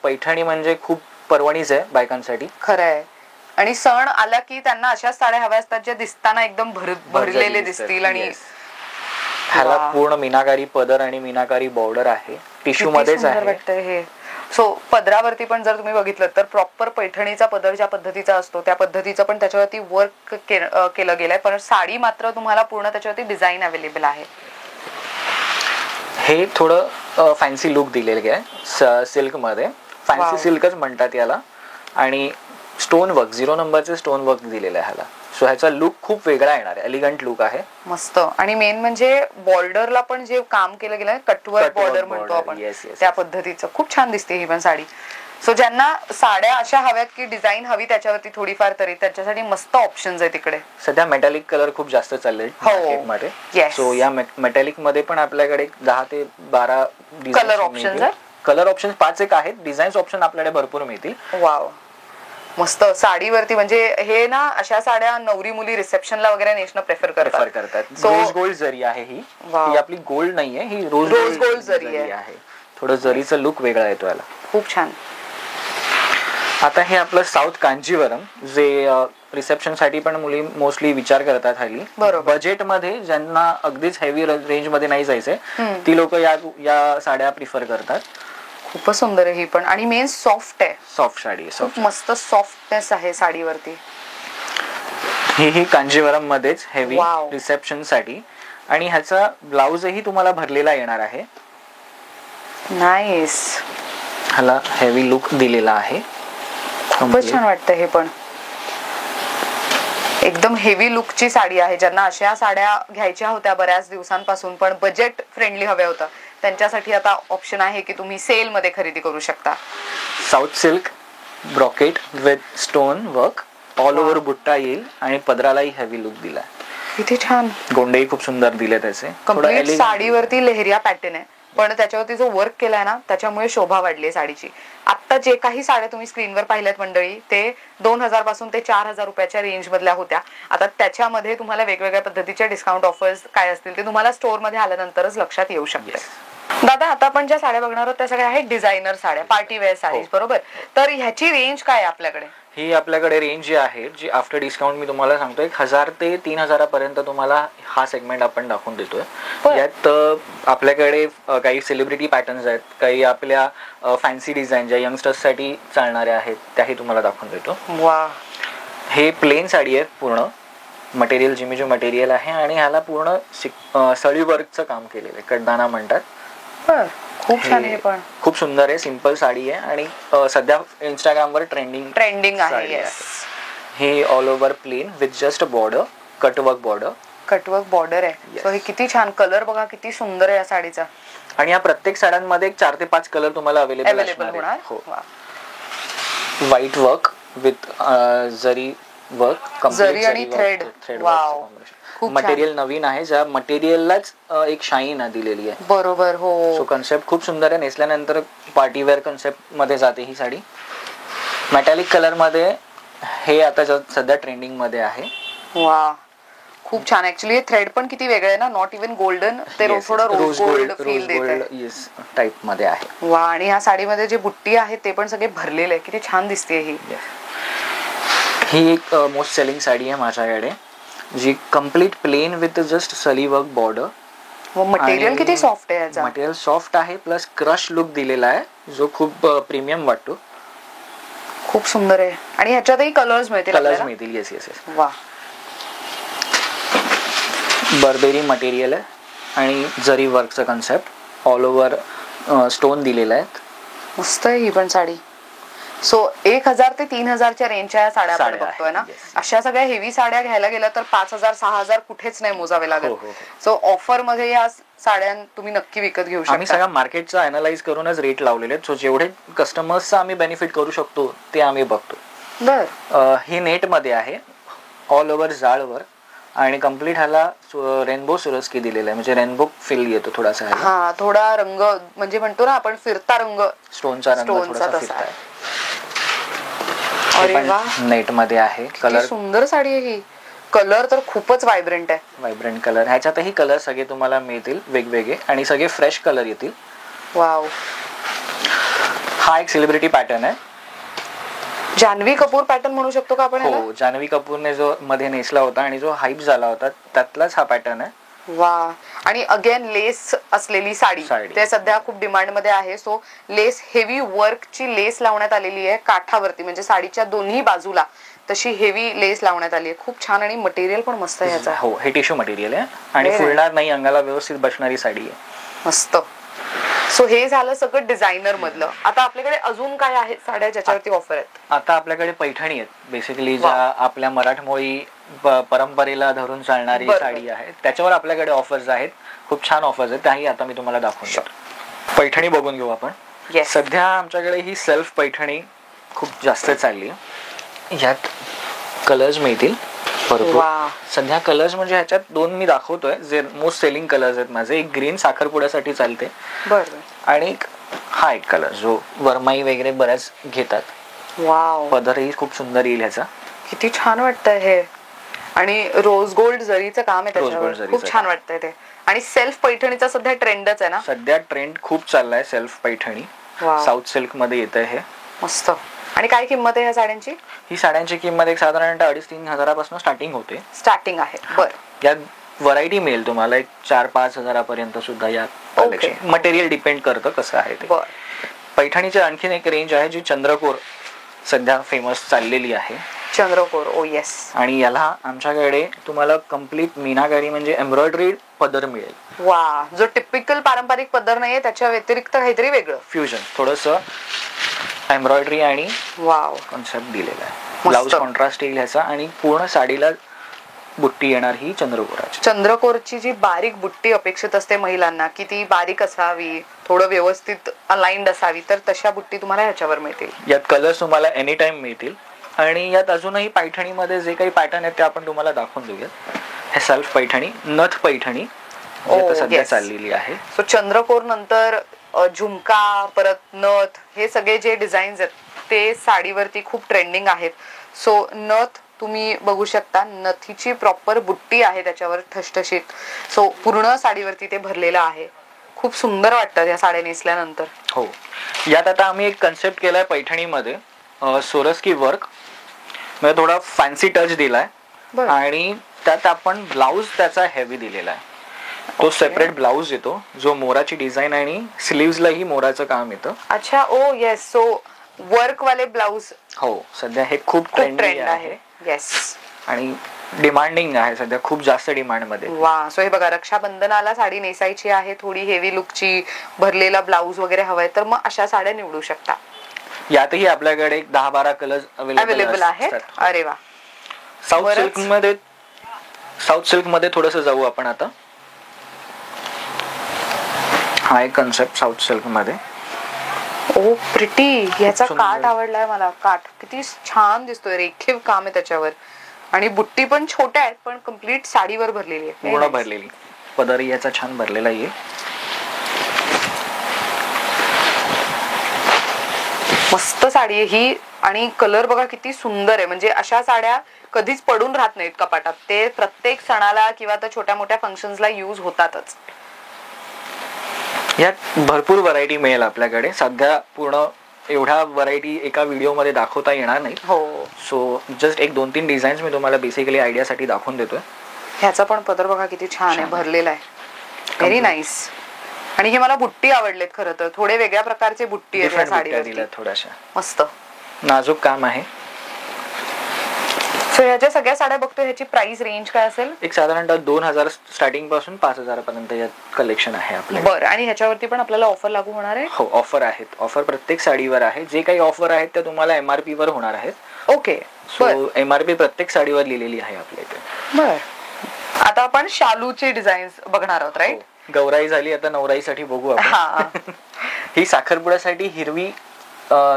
पैठणी म्हणजे खूप पर्वणीच आहे बायकांसाठी. खरं आहे. आणि सण आला की त्यांना अशा साड्या हव्या असतात ज्या दिसताना एकदम भरलेले दिसतील. आणि ह्याला पूर्ण मीनाकारी पदर आणि मीनाकारी बॉर्डर आहे, टिश्यू मध्येच आहे. सो पदरावरती पण जर तुम्ही बघितलं तर प्रॉपर पैठणीचा पदर ज्या पद्धतीचा असतो त्या पद्धतीचं पण त्याच्यावरती वर्क केलं गेलंय, पण साडी मात्र तुम्हाला पूर्ण त्याच्यावरती डिझाईन अवेलेबल आहे. हे थोडं फॅन्सी लुक दिलेलं आहे सिल्क मध्ये, फॅन्सी सिल्कच म्हणतात याला. आणि स्टोन वर्क, 0 नंबरचे स्टोन वर्क दिलेलं आहे ह्याला. सो ह्याचा लुक खूप वेगळा येणार आहे, एलिगंट लुक आहे मस्त. आणि मेन म्हणजे बॉर्डरला पण जे काम केलं गेलं, कटवर्क बॉर्डर म्हणतो आपण, त्या पद्धतीचं खूप छान दिसते ही पण साडी. सो ज्यांना साड्या अशा हव्यात की डिझाईन हवी त्याच्यावरती थोडीफार तरी, त्यांच्यासाठी मस्त ऑप्शन्स आहे तिकडे. सध्या मेटॅलिक कलर खूप जास्त चालले मार्केटमध्ये. सो या मेटॅलिक मध्ये पण आपल्याकडे 10 ते 12 कलर ऑप्शन्स आहेत. कलर ऑप्शन 5 एक आहेत, डिझाईन्स ऑप्शन आपल्याकडे भरपूर मिळतील. वाव, मस्त. साडीवरती म्हणजे हे ना, अशा साड्या नवरी मुली रिसेप्शनला वगैरे नेसणं प्रेफर करतात. रोज गोल्ड जरी आहे ही आपली गोल्ड नाहीये, ही रोज गोल्ड जरी आहे. थोडं जरीचं लुक वेगळा येतो याला, खूप छान. आता हे आपलं साऊथ कांजीवरम, जे रिसेप्शन साठी पण मुली मोस्टली विचार करतात हल्ली. बजेट मध्ये ज्यांना अगदीच हेवी रेंज मध्ये नाही जायचंय, ती लोक या साड्या प्रिफर करतात. खूपच सुंदर आहे ही पण. आणि मेन सॉफ्ट आहे, सॉफ्ट साडी आहे, खूप मस्त सॉफ्टनेस आहे साडीवरती. ही कांजीवरम मध्येच हेवी रिसेप्शन साठी. आणि ह्याचा ब्लाउजही तुम्हाला भरलेला येणार आहे. नाईस. ह्याला हेवी लुक दिलेला आहे, खूपच छान वाटतं हे पण. एकदम हेवी लुकची साडी आहे. ज्यांना अशा साड्या घ्यायच्या होत्या बऱ्याच दिवसांपासून पण बजेट फ्रेंडली हव्या होतं, त्यांच्यासाठी आता ऑप्शन आहे की तुम्ही सेल मध्ये खरेदी करू शकता. South silk brocade with stone work, all over बुट्टा येईल आणि पदरालाही हेवी लुक दिलाय. किती छान. गोंडेही खूप सुंदर दिले त्याचे. कंप्लीट साडीवरती लेहरिया पॅटर्न आहे, पण त्याच्यावरती जो वर्क केलाय ना त्याच्यामुळे शोभा वाढली साडीची. आता जे काही साड्या तुम्ही स्क्रीनवर पाहिल्यात मंडळी, ते 2000 पासून ते 4000 रुपयाच्या रेंज मधल्या होत्या. आता त्याच्यामध्ये तुम्हाला वेगवेगळ्या पद्धतीच्या डिस्काउंट ऑफर्स काय असतील ते तुम्हाला स्टोअर मध्ये आल्यानंतरच लक्षात येऊ शकते. दादा, आता आपण ज्या साड्या बघणार आहोत त्या सगळ्या आहेत डिझायनर साड्या, पार्टी वेअर साडीज, बरोबर? तर ह्याची रेंज काय आहे आपल्याकडे? ही आपल्याकडे रेंज जी आहे, जी आफ्टर डिस्काउंट मी तुम्हाला सांगतो, 1000 ते 3000 पर्यंत तुम्हाला हा सेगमेंट आपण दाखवून देतोय. यात आपल्याकडे काही सेलिब्रिटी पॅटर्न्स आहेत, काही आपल्या फॅन्सी डिझाईन ज्या यंगस्टर्स साठी चालणाऱ्या आहेत त्याही तुम्हाला दाखवून देतो. वा. हे प्लेन साडी आहे, पूर्ण मटेरियल जिमी जो मटेरियल आहे, आणि ह्याला पूर्ण सळी वर्कचं काम केलेलं आहे, कडदाना म्हणतात. खूप छान आहे, पण खूप सुंदर आहे. सिंपल साडी आहे आणि सध्या इंस्टाग्रामवर ट्रेंडिंग आहे. हे all over plain with just border, cutwork border आहे. सो हे किती छान. कलर बघा किती सुंदर आहे या साडीचा. आणि या प्रत्येक साड्यांमध्ये 4 ते 5 कलर तुम्हाला अवेलेबल होणार. हो. व्हाईट वर्क विथ जरी वर्क, जरी आणि थ्रेड. वाव. मटेरियल नवीन आहे, ज्या मटेरियललाच एक शाईन दिलेली आहे. बरोबर. हो. सो कन्सेप्ट खूप सुंदर आहे. नेसल्यानंतर पार्टी वेअर कन्सेप्ट मध्ये जाते ही साडी. मेटॅलिक कलर मध्ये हे आता सध्या ट्रेंडिंग मध्ये आहे. वा, खूप छान. ऍक्च्युली थ्रेड पण किती वेगळे आहे ना, नॉट इव्हन गोल्डन, ते थोडं रोज गोल्ड फील देते टाइप मध्ये आहे. वा. आणि ह्या साडीमध्ये जे बुट्टी आहे ते पण सगळे भरलेले आहे, किती छान दिसते ही. ही एक मोस्ट सेलिंग साडी आहे माझ्याकडे. जी कम्प्लीट प्लेन विथ जस्ट सली वर्क बॉर्डर. मटेरियल किती सॉफ्ट आहे याचा. मटेरियल सॉफ्ट आहे प्लस क्रश लुक दिलेला आहे जो खूप प्रीमियम वाटतो. खूप सुंदर आहे. आणि ह्याच्यातही कलर्स मिळतील. कलर्स मिळतील. येस. वा. बर्बेरी मटेरियल आहे आणि जरी वर्कचा कन्सेप्ट ऑल ओव्हर स्टोन दिलेला आहे. मस्त आहे ही पण साडी. सो 1000 ते 3000च्या रेंजच्या साड्या आपण बघतोय ना. अशा सगळ्या हेवी साड्या घ्यायला गेल्या तर 5000 6000 कुठेच नाही मोजावे लागेल. सो ऑफर मध्ये या साड्या तुम्ही नक्की विकत घेऊ शकता. आम्ही सगळ्या मार्केटचा अनालाइज करूनच रेट लावलेले आहेत. सो जेवढे कस्टमर्सचा आम्ही बेनिफिट करू शकतो ते आम्ही बघतो. ही नेट मध्ये आहे ऑल ओव्हर जाळवर आणि कम्प्लीट ह्याला रेनबो सुरस्की दिलेला आहे. म्हणजे रेनबो फील येतो थोडासा. हा थोडा रंग म्हणजे म्हणतो ना आपण फिरता रंग स्टोनचा रंग थोडासा फिरता आहे. अरे वा. नेट मध्ये आहे. कलर सुंदर साडी आहे ही. कलर तर खूपच व्हायब्रंट आहे. Vibrant colour. ह्याच्यातही कलर सगळे तुम्हाला मिळतील वेगवेगळे आणि सगळे फ्रेश कलर येतील. वाव. हा एक सेलिब्रिटी पॅटर्न आहे. जान्हवी कपूर पॅटर्न म्हणू शकतो का आपण. हो. जान्हवी कपूरने जो मध्ये नेसला होता आणि जो हाईप झाला होता त्यातलाच हा पॅटर्न आहे. वा. आणि अगेन लेस असलेली साडी ते सध्या खूप डिमांड मध्ये आहे. सो लेस हेवी वर्कची लेस लावण्यात आलेली आहे काठावरती म्हणजे साडीच्या दोन्ही बाजूला तशी हेवी लेस लावण्यात आली आहे. खूप छान. आणि मटेरियल पण मस्त आहे ह्याचा. हो. हे टिश्यू मटेरियल आहे आणि फुलणार नाही अंगाला व्यवस्थित बसणारी साडी आहे. मस्त. सो हे झालं सगळं डिझायनर मधलं. आता आपल्याकडे अजून काय आहे साड्या ज्याच्यावरती ऑफर आहेत. आता आपल्याकडे पैठणी आहेत बेसिकली ज्या आपल्या मराठमोळी परंपरेला धरून चालणारी साडी आहे त्याच्यावर आपल्याकडे ऑफर्स आहेत. खूप छान ऑफर्स आहेत. त्याही आता मी तुम्हाला दाखवून देतो. पैठणी बघून घेऊ आपण. सध्या आमच्याकडे ही सेल्फ पैठणी खूप जास्त चालली आहे. ह्यात कलर्स मिळतील भरपूर. सध्या कलर्स म्हणजे ह्याच्यात 2 मी दाखवतोय जे मोस्ट सेलिंग कलर्स आहेत माझे. एक ग्रीन साखरपुड्यासाठी चालते आणि हा एक कलर जो वरमाई वगैरे बऱ्याच घेतात. पदरही खूप सुंदर येईल ह्याचा. किती छान वाटतंय हे. आणि रोज गोल्ड जरीचं काम आहे त्याच्यावर. खूप छान वाटतंय ते. आणि सेल्फ पैठणीचा सध्या ट्रेंडच आहे ना. सध्या ट्रेंड खूप चाललाय सेल्फ पैठणी. साऊथ सिल्क मध्ये येत आहे. मस्त. आणि काय किंमत आहे ह्या साड्यांची. ही साड्यांची किंमत एक साधारणतः 2,500-3 हजारापासून स्टार्टिंग होते. स्टार्टिंग आहे. बरं. यात व्हरायटी मिळेल तुम्हाला एक 4-5 हजारापर्यंत सुद्धा. या मटेरियल डिपेंड करतं कसं आहे ते. पैठणीची आणखीन एक रेंज आहे जी चंद्रकोर सध्या फेमस चाललेली आहे. चंद्रकोर. ओ येस. आणि याला आमच्याकडे तुम्हाला कम्प्लीट मीनाकारी म्हणजे एम्ब्रॉयडरी पदर मिळेल. वा. जो टिपिकल पारंपरिक पदर नाहीये त्याच्या व्यतिरिक्त काहीतरी वेगळं फ्युजन थोडस एम्ब्रॉयडरी आणि कॉन्सेप्ट दिलेला आहे. ब्लाउज कॉन्ट्रास्ट येईल ह्याचा आणि पूर्ण साडीला बुट्टी येणार ही चंद्रकोराची. चंद्रकोरची जी बारीक बुट्टी अपेक्षित असते महिलांना की ती बारीक असावी थोडं व्यवस्थित अलाइंड असावी तर तशा बुट्टी तुम्हाला ह्याच्यावर मिळतील. यात कलर्स तुम्हाला एनी टाइम मिळतील. आणि यात अजूनही पैठणीमध्ये जे काही पॅटर्न आहेत ते आपण तुम्हाला दाखवून देऊयात. हे सेल्फ पैठणी नथ पैठणी सध्या चाललेली आहे. सो चंद्रकोर नंतर झुमका परत नथ हे सगळे जे डिझाईन्स आहेत ते साडीवरती खूप ट्रेंडिंग आहेत. सो नथ तुम्ही बघू शकता. नथीची प्रॉपर बुट्टी आहे त्याच्यावर ठसठशीत. सो पूर्ण साडीवरती ते भरलेलं आहे. खूप सुंदर वाटतं या साड्या नेसल्यानंतर. हो. यात आता आम्ही एक कन्सेप्ट केलाय पैठणीमध्ये सोरस्की वर्क म्हणजे थोडा फॅन्सी टच दिलाय आणि त्यात आपण ब्लाउज त्याचा हेवी दिलेला आहे. तो सेपरेट ब्लाउज येतो जो मोराची डिझाईन आणि स्लीव्हजलाही मोराचं काम येतं. अच्छा. ओ येस. सो वर्क वाले ब्लाउज. हो. सध्या हे खूप ट्रेंड आहे. येस. आणि डिमांडिंग आहे सध्या खूप जास्त डिमांड मध्ये. वा. सो हे बघा रक्षाबंधनाला साडी नेसायची आहे थोडी हेवी लुकची भरलेला ब्लाउज वगैरे हवाय तर मग अशा साड्या निवडू शकता. यातही आपल्याकडे 10-12 कलर्स अवेलेबल आहेत. अरे वा. साऊथ सिल्क मध्ये थोडस जाऊ आपण आता. हा एक कन्सेप्ट साऊथ सिल्क मध्ये. ओ प्रिटी. याचा काठ आवडलाय मला. काठ किती छान दिसतोय. रेखीव काम आहे त्याच्यावर आणि बुट्टी पण छोट्या आहेत पण कम्प्लीट साडीवर भरलेली आहे. पूर्ण भरलेली. पदरही याचा छान भरलेला आहे. मस्त साडी आहे ही. आणि कलर बघा किती सुंदर आहे. म्हणजे अशा साड्या कधीच पडून राहत नाहीत कपाटात. ते प्रत्येक सणाला किंवा तर छोट्या मोठ्या फंक्शन्सला यूज होतातच. यात भरपूर व्हरायटी मिळेल आपल्याकडे. सध्या पूर्ण एवढ्या व्हरायटी एका व्हिडिओ मध्ये दाखवता येणार नाही. हो. सो जस्ट एक 2-3 डिझाईन्स मी तुम्हाला बेसिकली आयडियासाठी दाखवून देतोय. ह्याचा पण पदर बघा किती छान आहे, भरलेला आहे. Very nice. आणि हे मला बुट्टी आवडलेत खरं तर, थोडे वेगळ्या प्रकारचे बुट्टी आहेत या साडीवरती. थोड्याशा मस्त नाजूक काम आहे. सो ह्याच्या सगळ्या साड्या बघतो, ह्याची प्राइस रेंज काय असेल? एक साधारणतः 2000 स्टार्टिंग पासून 5000 पर्यंत यात कलेक्शन आहे आपल्याकडे. बरं. आणि ह्याच्यावरती पण आपल्याला ऑफर लागू होणार आहे? हो, ऑफर आहेत. ऑफर प्रत्येक साडीवर आहे. जे काही ऑफर आहेत ते तुम्हाला MRP वर होणार आहेत. ओके. सो MRP प्रत्येक साडीवर लिहिलेली आहे आपल्या इथे. बर. आता आपण शालूचे डिझाईन्स बघणार आहोत, राईट? गौराई झाली, आता नवराईसाठी बघू आपण. ही साखरपुड्यासाठी हिरवी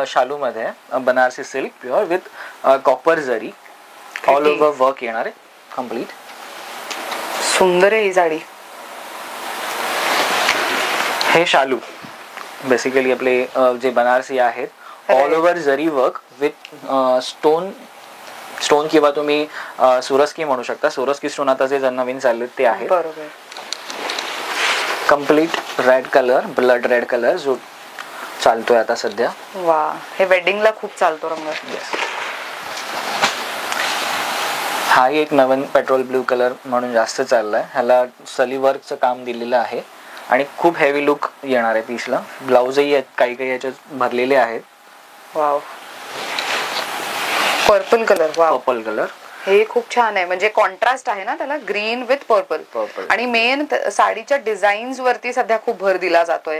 शालू मध्ये Banarasi silk pure with copper जरी ऑल ओव्हर वर्क येणार आहे कम्प्लीट. सुंदर आहे ही साडी. हे शालू बेसिकली आपले जे बनारसी आहेत ऑल ओव्हर जरी वर्क विथ स्टोन किंवा तुम्ही सुरस्की म्हणू शकता. सुरस्की स्टोन आता जे नवीन चालले ते आहे. बरोबर. Complete red colour, blood red colour जो चालतोय आता सध्या. वा, हे वेडिंगला खूप चालतो रंग. हा एक नवीन पेट्रोल ब्लू कलर म्हणून जास्त चाललाय. ह्याला सली वर्कचं काम दिलेलं आहे आणि खूप हेवी लुक येणार आहे पीसला. ब्लाउजही काही काही याच्यात भरलेले आहेत. Wow, purple colour. Wow, purple colour. हे खूप छान आहे, म्हणजे कॉन्ट्रास्ट आहे ना त्याला, ग्रीन विथ पर्पल. आणि मेन साडीच्या डिझाईन्स वरती सध्या खूप भर दिला जातोय.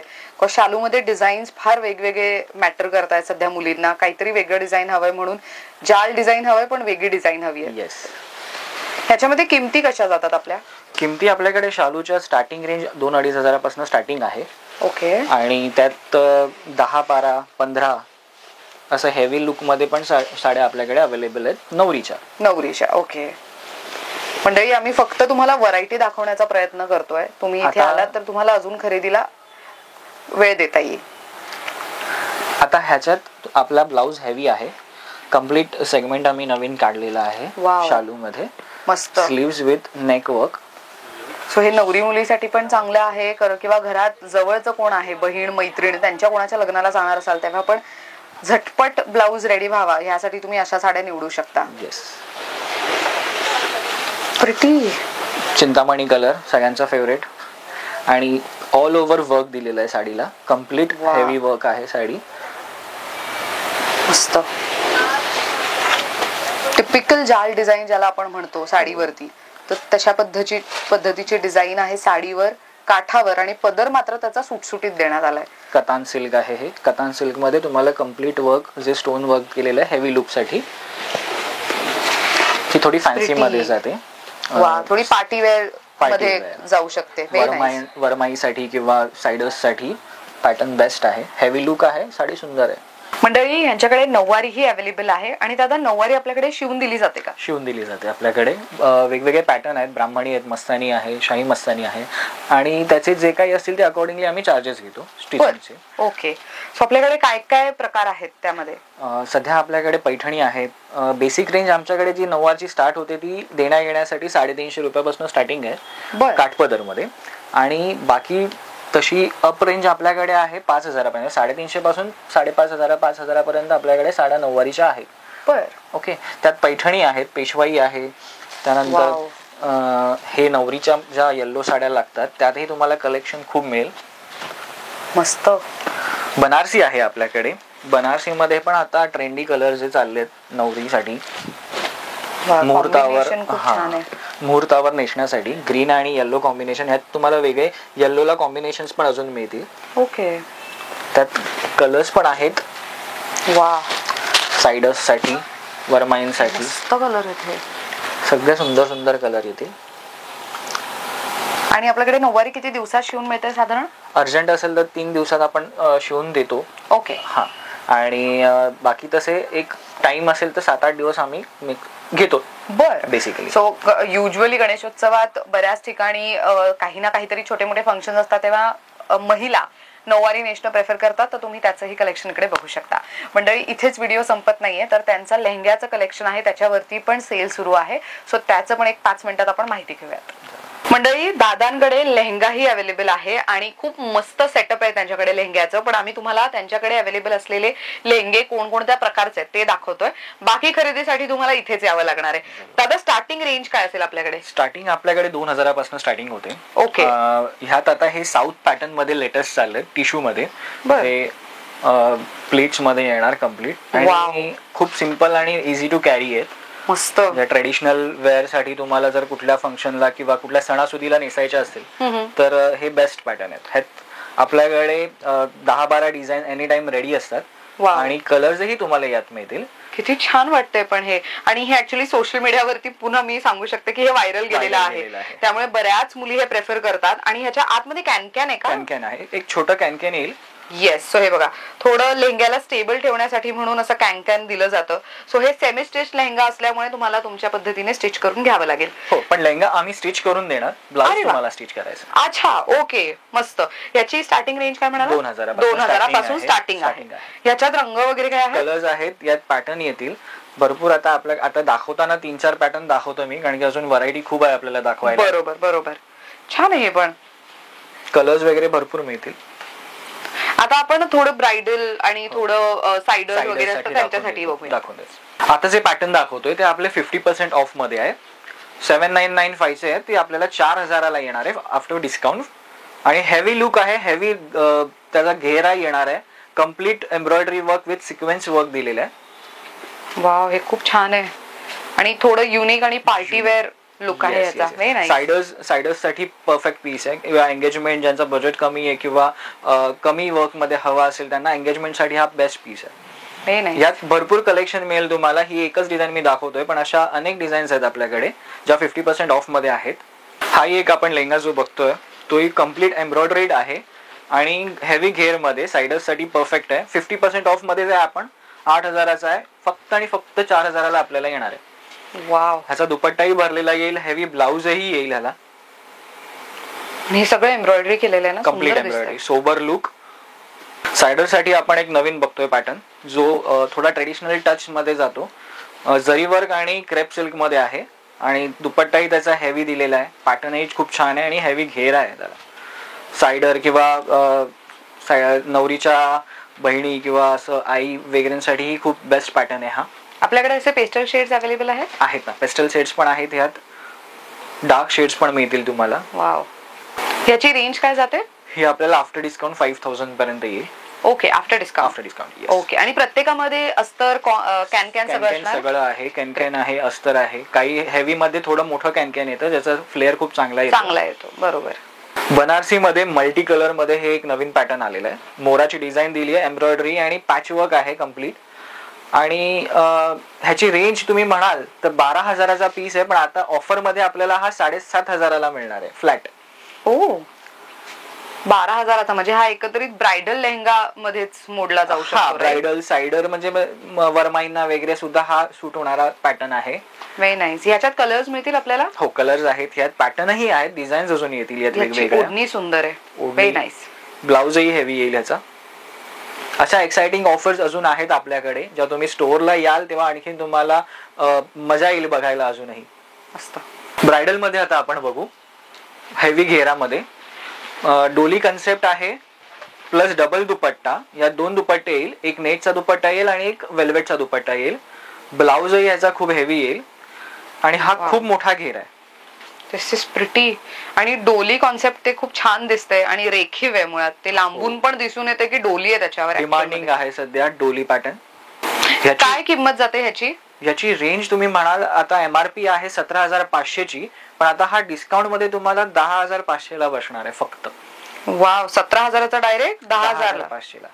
शालू मध्ये डिझाईन्स फार वेगवेगळे मॅटर करतायत सध्या मुलींना. काहीतरी वेगळं डिझाईन हवंय म्हणून जाल डिझाईन हवंय, पण वेगळी डिझाईन हवी आहे. येस. ह्याच्यामध्ये किमती कशा जातात आपल्या? किमती आपल्याकडे शालूच्या स्टार्टिंग रेंज 2-2.5 हजारापासून स्टार्टिंग आहे. ओके. आणि त्यात 10, 12, 15 असं हेवी लुक मध्ये पण साड्या आपल्याकडे अवेलेबल आहेत नवरीच्या. ओके. मंडळी, आम्ही फक्त तुम्हाला व्हरायटी दाखवण्याचा प्रयत्न करतोय. तुम्ही इथे आलात तर तुम्हाला अजून खरेदीला वेळ देता येईल. आता ह्याच्यात आपला ब्लाउज हेवी आहे. कम्प्लीट सेगमेंट आम्ही नवीन काढलेला आहे शालू मध्ये. मस्त. Sleeves with neck work. So हे नवरी मुलीसाठी पण चांगलं आहे, किंवा घरात जवळचं कोण आहे, बहीण मैत्रीण, त्यांच्या कोणाच्या लग्नाला जाणार असाल तेव्हा पण झटपट ब्लाउज रेडी व्हावा यासाठी तुम्ही अशा साड्या निवडू शकता. येस. प्रिटी चिंतामणी कलर सगळ्यांचा फेवरेट आणि ऑल ओव्हर वर्क दिलेलं आहे साडीला. कम्प्लीट हेवी वर्क आहे साडी. मस्त. टिपिकल जाल डिझाईन ज्याला आपण म्हणतो साडीवरती, तर तशा पद्धतीची डिझाईन आहे साडीवर, काठावर. आणि पदर मात्र त्याचा सुटसुटीत देण्यात आलाय. कतान सिल्क आहे हे. कतान सिल्क मध्ये तुम्हाला कम्प्लीट वर्क, जे स्टोन वर्क केलेलं आहे हेवी लुक साठी. ही थोडी फॅन्सी मध्ये जाते. थोडी पार्टीवेअर मध्ये जाऊ शकते. वरमाईसाठी किंवा साइडर्स साठी पॅटर्न बेस्ट आहे. हेवी लुक आहे, साडी सुंदर आहे. मंडळी, यांच्याकडे नऊवारी ही अवेलेबल आहे. आणि दादा, नऊवारी आपल्याकडे शिवून दिली जाते का? शिवून दिली जाते आपल्याकडे. वेगवेगळे पॅटर्न आहेत. ब्राह्मणी आहेत, मस्तानी आहे, शाही मस्तानी आहे. आणि त्याचे जे काही असतील ते अकॉर्डिंगली आम्ही चार्जेस घेतो स्टिचिंगचे. ओके. सो आपल्याकडे काय काय प्रकार आहेत त्यामध्ये? सध्या आपल्याकडे पैठणी आहेत. बेसिक रेंज आमच्याकडे जी नऊवारची स्टार्ट होते ती देण्या घेण्यासाठी 350 रुपयापासून स्टार्टिंग आहे काठपदर मध्ये. आणि बाकी तशी अप रेंज आपल्याकडे आहे 5000 पर्यंत. 350 पासून 5500, 5000 पर्यंत आपल्याकडे साड्या नऊवारीच्या आहेत. ओके. त्यात पैठणी आहेत, पेशवाई आहे. त्यानंतर हे नवरीच्या ज्या येल्लो साड्या लागतात त्यातही तुम्हाला कलेक्शन खूप मिळेल. मस्त. बनारसी आहे आपल्याकडे. बनारसी मध्ये पण आता ट्रेंडी कलर जे चाललेत नवरीसाठी, मुहूर्तावर नेसण्यासाठी ग्रीन आणि येल्लो कॉम्बिनेशन. ह्यात तुम्हाला वेगळे येल्लोला कॉम्बिनेशन पण अजून मिळतील. ओके. त्यात कलर्स पण आहेत. वा. साइडर्स साठी, वरमाईंसाठी कलर आहेत. सगळे सुंदर सुंदर कलर येतील. आणि आपल्याकडे नऊवारी किती दिवसात शिवून मिळते साधारण? अर्जंट असेल तर 3 दिवसात आपण शिवून देतो. ओके. हा. आणि बाकी तसे एक टाइम असेल तर 7-8 दिवस आम्ही घेतो. बेसिकली. सो युजली गणेशोत्सवात बऱ्याच ठिकाणी काही ना काहीतरी छोटे मोठे फंक्शन असतात, तेव्हा महिला नऊवारी नेसणं प्रेफर करतात. तर तुम्ही त्याचंही कलेक्शन इकडे बघू शकता. मंडळी, इथेच व्हिडिओ संपत नाहीये, तर त्यांचा लेहंग्याचं कलेक्शन आहे, त्याच्यावरती पण सेल सुरू आहे. सो त्याचं पण एक 5 मिनिटात आपण माहिती घेऊयात. मंडळी, दादांकडे लेहंगाही अवेलेबल आहे आणि खूप मस्त सेटअप आहे त्यांच्याकडे लेहंग्याचं. पण आम्ही तुम्हाला त्यांच्याकडे अवेलेबल असलेले लेहंगे कोणकोणत्या प्रकारचे आहेत ते दाखवतोय. बाकी खरेदीसाठी तुम्हाला इथेच यावं लागणार आहे. दादा, स्टार्टिंग रेंज काय असेल आपल्याकडे? स्टार्टिंग आपल्याकडे 2000 पासून स्टार्टिंग होते. ओके. ह्यात आता हे साऊथ पॅटर्न मध्ये लेटेस्ट चाललंय, टिश्यू मध्ये. हे प्लेट्स मध्ये येणार कम्प्लीट आणि खूप सिम्पल आणि इझी टू कॅरी आहेत. मस्त. ट्रेडिशनल वेअर साठी तुम्हाला जर कुठल्या फंक्शनला किंवा कुठल्या सणासुदीला नेसायचे असतील तर हे बेस्ट पॅटर्न आहेत. ह्यात आपल्याकडे 10-12 डिझाईन एनी टाइम रेडी असतात आणि कलर्सही तुम्हाला यात मिळतील. किती छान वाटतंय पण हे. आणि हे ऍक्च्युली सोशल मीडियावरती पुन्हा मी सांगू शकते की हे व्हायरल गेलेलं आहे, त्यामुळे बऱ्याच मुली हे प्रेफर करतात. आणि ह्याच्या आतमध्ये कॅन आहे का? कॅन आहे, एक छोटं कॅन येईल. येस. सो हे बघा, थोडं लेहंग्याला स्टेबल ठेवण्यासाठी म्हणून असं कॅन दिलं जातं. सो हे सेमी स्टिच लेहंगा असल्यामुळे तुम्हाला तुमच्या पद्धतीने स्टिच करून घ्यावं लागेल. हो, पण लेहंगा आम्ही स्टिच करून देणार, ब्लाउज तुम्हाला स्टिच करायचं. अच्छा, ओके, मस्त. याची स्टार्टिंग रेंज काय म्हणाला? 2000 पासून स्टार्टिंग आहे. याच्यात रंग वगैरे काय आहे? कलर्स आहेत, यात पॅटर्न येतील भरपूर. आता दाखवताना 3-4 पॅटर्न दाखवतो मी, कारण की अजून व्हरायटी खूप आहे आपल्याला दाखवायला. बरोबर. छान आहे हे. पण कलर्स वगैरे भरपूर मिळतील. आता आपण थोडं ब्राइडल आणि थोडं साइडर वगैरे असतं त्यांच्यासाठी बघूया. आता जे पॅटर्न दाखवतोय ते आपले 50% ऑफ मध्ये आहे. 7995 आहे, ते आपल्याला 4000 ला येणार आहे आफ्टर डिस्काउंट. आणि हेवी लुक आहे, हेवी त्याचा घेरा येणार आहे. Complete embroidery work with sequence work दिलेलं आहे. वाव, हे खूप छान आहे आणि थोडं युनिक आणि पार्टी वेअर लुक आहे याचा. साइडर्स साठी परफेक्ट पीस आहे. किंवा एंगेजमेंट, ज्यांचं बजेट कमी आहे किंवा कमी वर्क मध्ये हवा असेल त्यांना एंगेजमेंट साठी हा बेस्ट पीस आहे. यात भरपूर कलेक्शन मिळेल तुम्हाला. ही एकच डिझाईन मी दाखवतोय, पण अशा अनेक डिझाईन्स आहेत आपल्याकडे ज्या 50% ऑफ मध्ये आहेत. हा एक आपण लेहंगा जो बघतोय तोही कम्प्लीट एम्ब्रॉयडरीड आहे आणि हेवी घेर मध्ये, साइडर्स साठी परफेक्ट आहे. 50% ऑफ मध्ये आपण 8000 आहे, फक्त आणि फक्त 4000 आपल्याला येणार आहे. वाव. ह्याचा दुपट्टाही भरलेला येईल, हेवी ब्लाउजही येईल ह्याला. हे सगळं एम्ब्रॉयडरी केलेलं आहे ना, complete embroidery, sober look. Cider साठी आपण एक नवीन बघतोय पॅटर्न जो थोडा ट्रेडिशनल टच मध्ये जातो. जरी वर्क आणि क्रेप सिल्क मध्ये आहे आणि दुपट्टाही त्याचा हेवी दिलेला आहे. पॅटर्नही खूप छान आहे आणि हेवी घेरा आहे त्याला. साइडर किंवा नवरीच्या बहिणी किंवा असं आई वगैरेंसाठी खूप बेस्ट पॅटर्न आहे हा. आपल्याकडे असे पेस्टल शेड्स अवेलेबल आहेत ना. पेस्टल शेड्स पण आहेत, यात डार्क शेड्स पण मिळतील तुम्हाला. वाव. याची रेंज काय जाते? ही आपल्याला आफ्टर डिस्काउंट 5000 पर्यंत येईल. Okay, after discount. ओके. आणि प्रत्येकामध्ये अस्तर, कॅन सगळं आहे. कॅन आहे, अस्तर आहे. काही हेवी मध्ये थोडं मोठं कॅन येतं, ज्याचा फ्लेअर खूप चांगला येतो. बरोबर. बनारसी मध्ये मल्टी कलर मध्ये हे एक नवीन पॅटर्न आलेलं आहे. मोराची डिझाईन दिली आहे, एम्ब्रॉयडरी आणि पॅच वर्क आहे कम्प्लीट. आणि ह्याची रेंज तुम्ही म्हणाल तर 12000 पीस आहे, पण आता ऑफर मध्ये आपल्याला हा 7500 मिळणार आहे फ्लॅट. 12000 म्हणजे हा एकत्रित ब्रायडल लेहंगा मध्येच मोडला जाऊ शकतो. ब्रायडल, साइडर म्हणजे वरमाईंना वगैरे सुद्धा हा सूट होणारा पॅटर्न आहे. Very nice. याच्यात कलर्स मिळतील आपल्याला? हो, कलर्स आहेत. यात पॅटर्नही आहेत, डिझाईन्स अजून येतील यात वेगवेगळ्या. ओढणी सुंदर आहे, व्हेरी नाईस. ब्लाउजही हेवी येईल ह्याचा. अशा एक्साइटिंग ऑफर्स अजून आहेत आपल्याकडे. जेव्हा तुम्ही स्टोअरला याल तेव्हा आणखी तुम्हाला मजा येईल बघायला अजूनही. मस्त. ब्रायडल मध्ये आता आपण बघू. हेवी घेरामध्ये डोली कन्सेप्ट आहे, प्लस डबल दुपट्टा. या 2 दुपट्टे येईल, एक नेटचा दुपट्टा येईल आणि एक वेल्वेटचा दुपट्टा येईल. ब्लाउजही याचा खूप हेवी येईल आणि हा खूप मोठा घेर आहे. दिस इज प्रिटी. आणि डोली कॉन्सेप्ट ते खूप छान दिसतंय आणि रेखीव आहे. मुळात ते लांबून पण दिसून येते की डोली आहे त्याच्यावर. डिमांडिंग आहे सध्या डोली पॅटर्न. काय किंमत जाते ह्याची? याची रेंज तुम्ही म्हणाल आता MRP आहे 17500 ची, पण आता हा डिस्काउंट मध्ये तुम्हाला 10500 ला बसणार आहे फक्त. वाव. 17000 डायरेक्ट 10500 ला.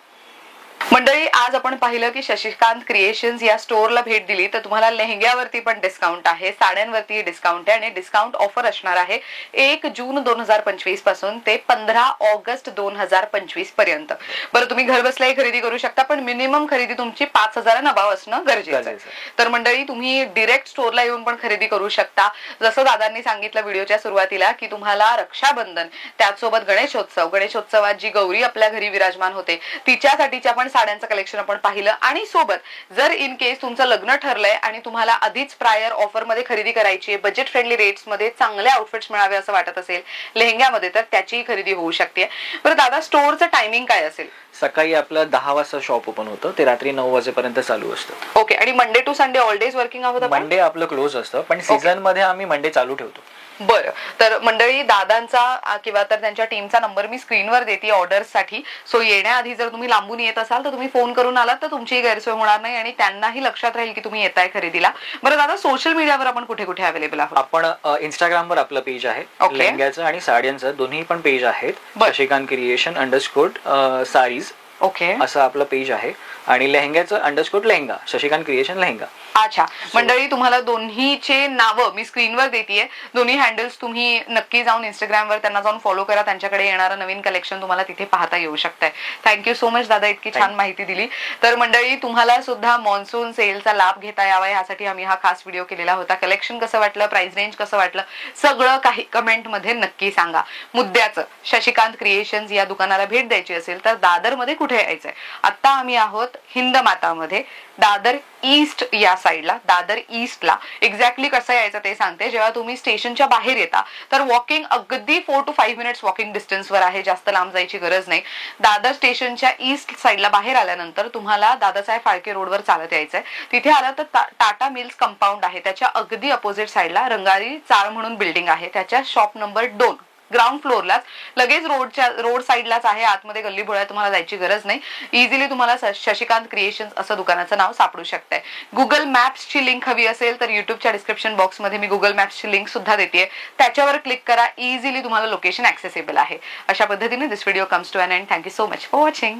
मंडळी, आज आपण पाहिलं की शशिकांत क्रिएशन्स या स्टोअरला भेट दिली तर तुम्हाला लेहंग्यावरती पण डिस्काउंट आहे, साड्यांवरती डिस्काउंट आहे आणि डिस्काउंट ऑफर असणार आहे 1 जून 2025 पासून ते 15 ऑगस्ट 2025 पर्यंत. बरं, तुम्ही घर बसल्याही खरेदी करू शकता, पण मिनिमम खरेदी तुमची 5000 नभाव असणं गरजेचं आहे. तर मंडळी, तुम्ही डिरेक्ट स्टोअरला येऊन पण खरेदी करू शकता. जसं दादांनी सांगितलं व्हिडिओच्या सुरुवातीला की तुम्हाला रक्षाबंधन, त्याचसोबत गणेशोत्सवात जी गौरी आपल्या घरी विराजमान होते तिच्यासाठीच्या पण साड्यांचं कलेक्शन आपण पाहिलं आणि सोबत जर इन केस तुमचं लग्न ठरलंय आणि तुम्हाला आधीच प्रायर ऑफर मध्ये खरेदी करायची आहे, बजेट फ्रेंडली रेट्स मध्ये चांगले आउटफिट्स मिळावे असं वाटत असेल लेहंग्यामध्ये, तर त्याचीही खरेदी होऊ शकते. बरं दादा, स्टोअरचं टायमिंग काय असेल? सकाळी आपलं 10 वाजता शॉप ओपन होतं, ते रात्री 9 वाजेपर्यंत चालू असतं. ओके. आणि Monday to Sunday all days working आहोत? मंडे आपलं क्लोज असतं, पण सीझन मध्ये आम्ही मंडे चालू ठेवतो. बरं, तर मंडळी दादांचा किंवा तर त्यांच्या टीमचा नंबर मी स्क्रीनवर देते ऑर्डर्ससाठी. सो येण्याआधी जर तुम्ही लांबून येत असाल तर तुम्ही फोन करून आलात तर तुमची गैरसोय होणार नाही आणि त्यांनाही लक्षात राहील की तुम्ही येताय खरेदीला. बरं दादा, सोशल मीडियावर आपण कुठे कुठे अवेलेबल आहोत? आपण इंस्टाग्रामवर आपलं पेज आहे, लेहंग्याचं आणि साड्यांचं दोन्ही पण पेज आहेत. शशिकांत क्रिएशन _सारीज ओके असं आपलं पेज आहे आणि लेहंग्याचं _लेहंगा, शशिकांत क्रिएशन लेहंगा. अच्छा. मंडळी, तुम्हाला दोन्हीचे नावं मी स्क्रीनवर देतेय, दोन्ही हँडल्स तुम्ही नक्की जाऊन इंस्टाग्रामवर त्यांना जाऊन फॉलो करा. त्यांच्याकडे येणारं नवीन कलेक्शन तुम्हाला तिथे पाहता येऊ शकतंय. थँक्यू सो मच दादा, इतकी छान माहिती दिली. तर मंडळी, तुम्हाला सुद्धा मान्सून सेलचा लाभ घेता यावा यासाठी आम्ही हा खास व्हिडिओ केलेला होता. कलेक्शन कसं वाटलं, प्राइस रेंज कसं वाटलं, सगळं काही कमेंट मध्ये नक्की सांगा. मुद्द्याचं शशिकांत क्रिएशन्स या दुकानाला भेट द्यायची असेल तर दादर मध्ये कुठे यायचंय? आता आम्ही आहोत हिंदमातामध्ये, दादर ईस्ट या साईडला, दादर ईस्टला. एक्झॅक्टली कसं यायचं ते सांगते. जेव्हा तुम्ही स्टेशनच्या बाहेर येता तर वॉकिंग अगदी 4 to 5 मिनिट्स वॉकिंग डिस्टन्सवर आहे, जास्त लांब जायची गरज नाही. दादर स्टेशनच्या ईस्ट साईडला बाहेर आल्यानंतर तुम्हाला दादासाहेब फाळके रोडवर चालत यायचंय. तिथे आलं तर टाटा मिल्स कंपाऊंड आहे, त्याच्या अगदी अपोजिट साईडला रंगारी चाळ म्हणून बिल्डिंग आहे, त्याच्या शॉप नंबर 2 ग्राउंड फ्लोअरलाच, लगेच रोड साईडलाच आहे. आतमध्ये गल्ली भोळ्या तुम्हाला जायची गरज नाही. इझिली तुम्हाला शशिकांत क्रिएशन्स असं दुकानाचं नाव सापडू शकतंय. गुगल मॅप्सची लिंक हवी असेल तर युट्यूबच्या डिस्क्रिप्शन बॉक्समध्ये मी गुगल मॅप्सची लिंक सुद्धा देते, त्याच्यावर क्लिक करा. इझिली तुम्हाला लोकेशन ऍक्सेसिबल आहे. अशा पद्धतीने this video comes to an end. Thank you so much for watching.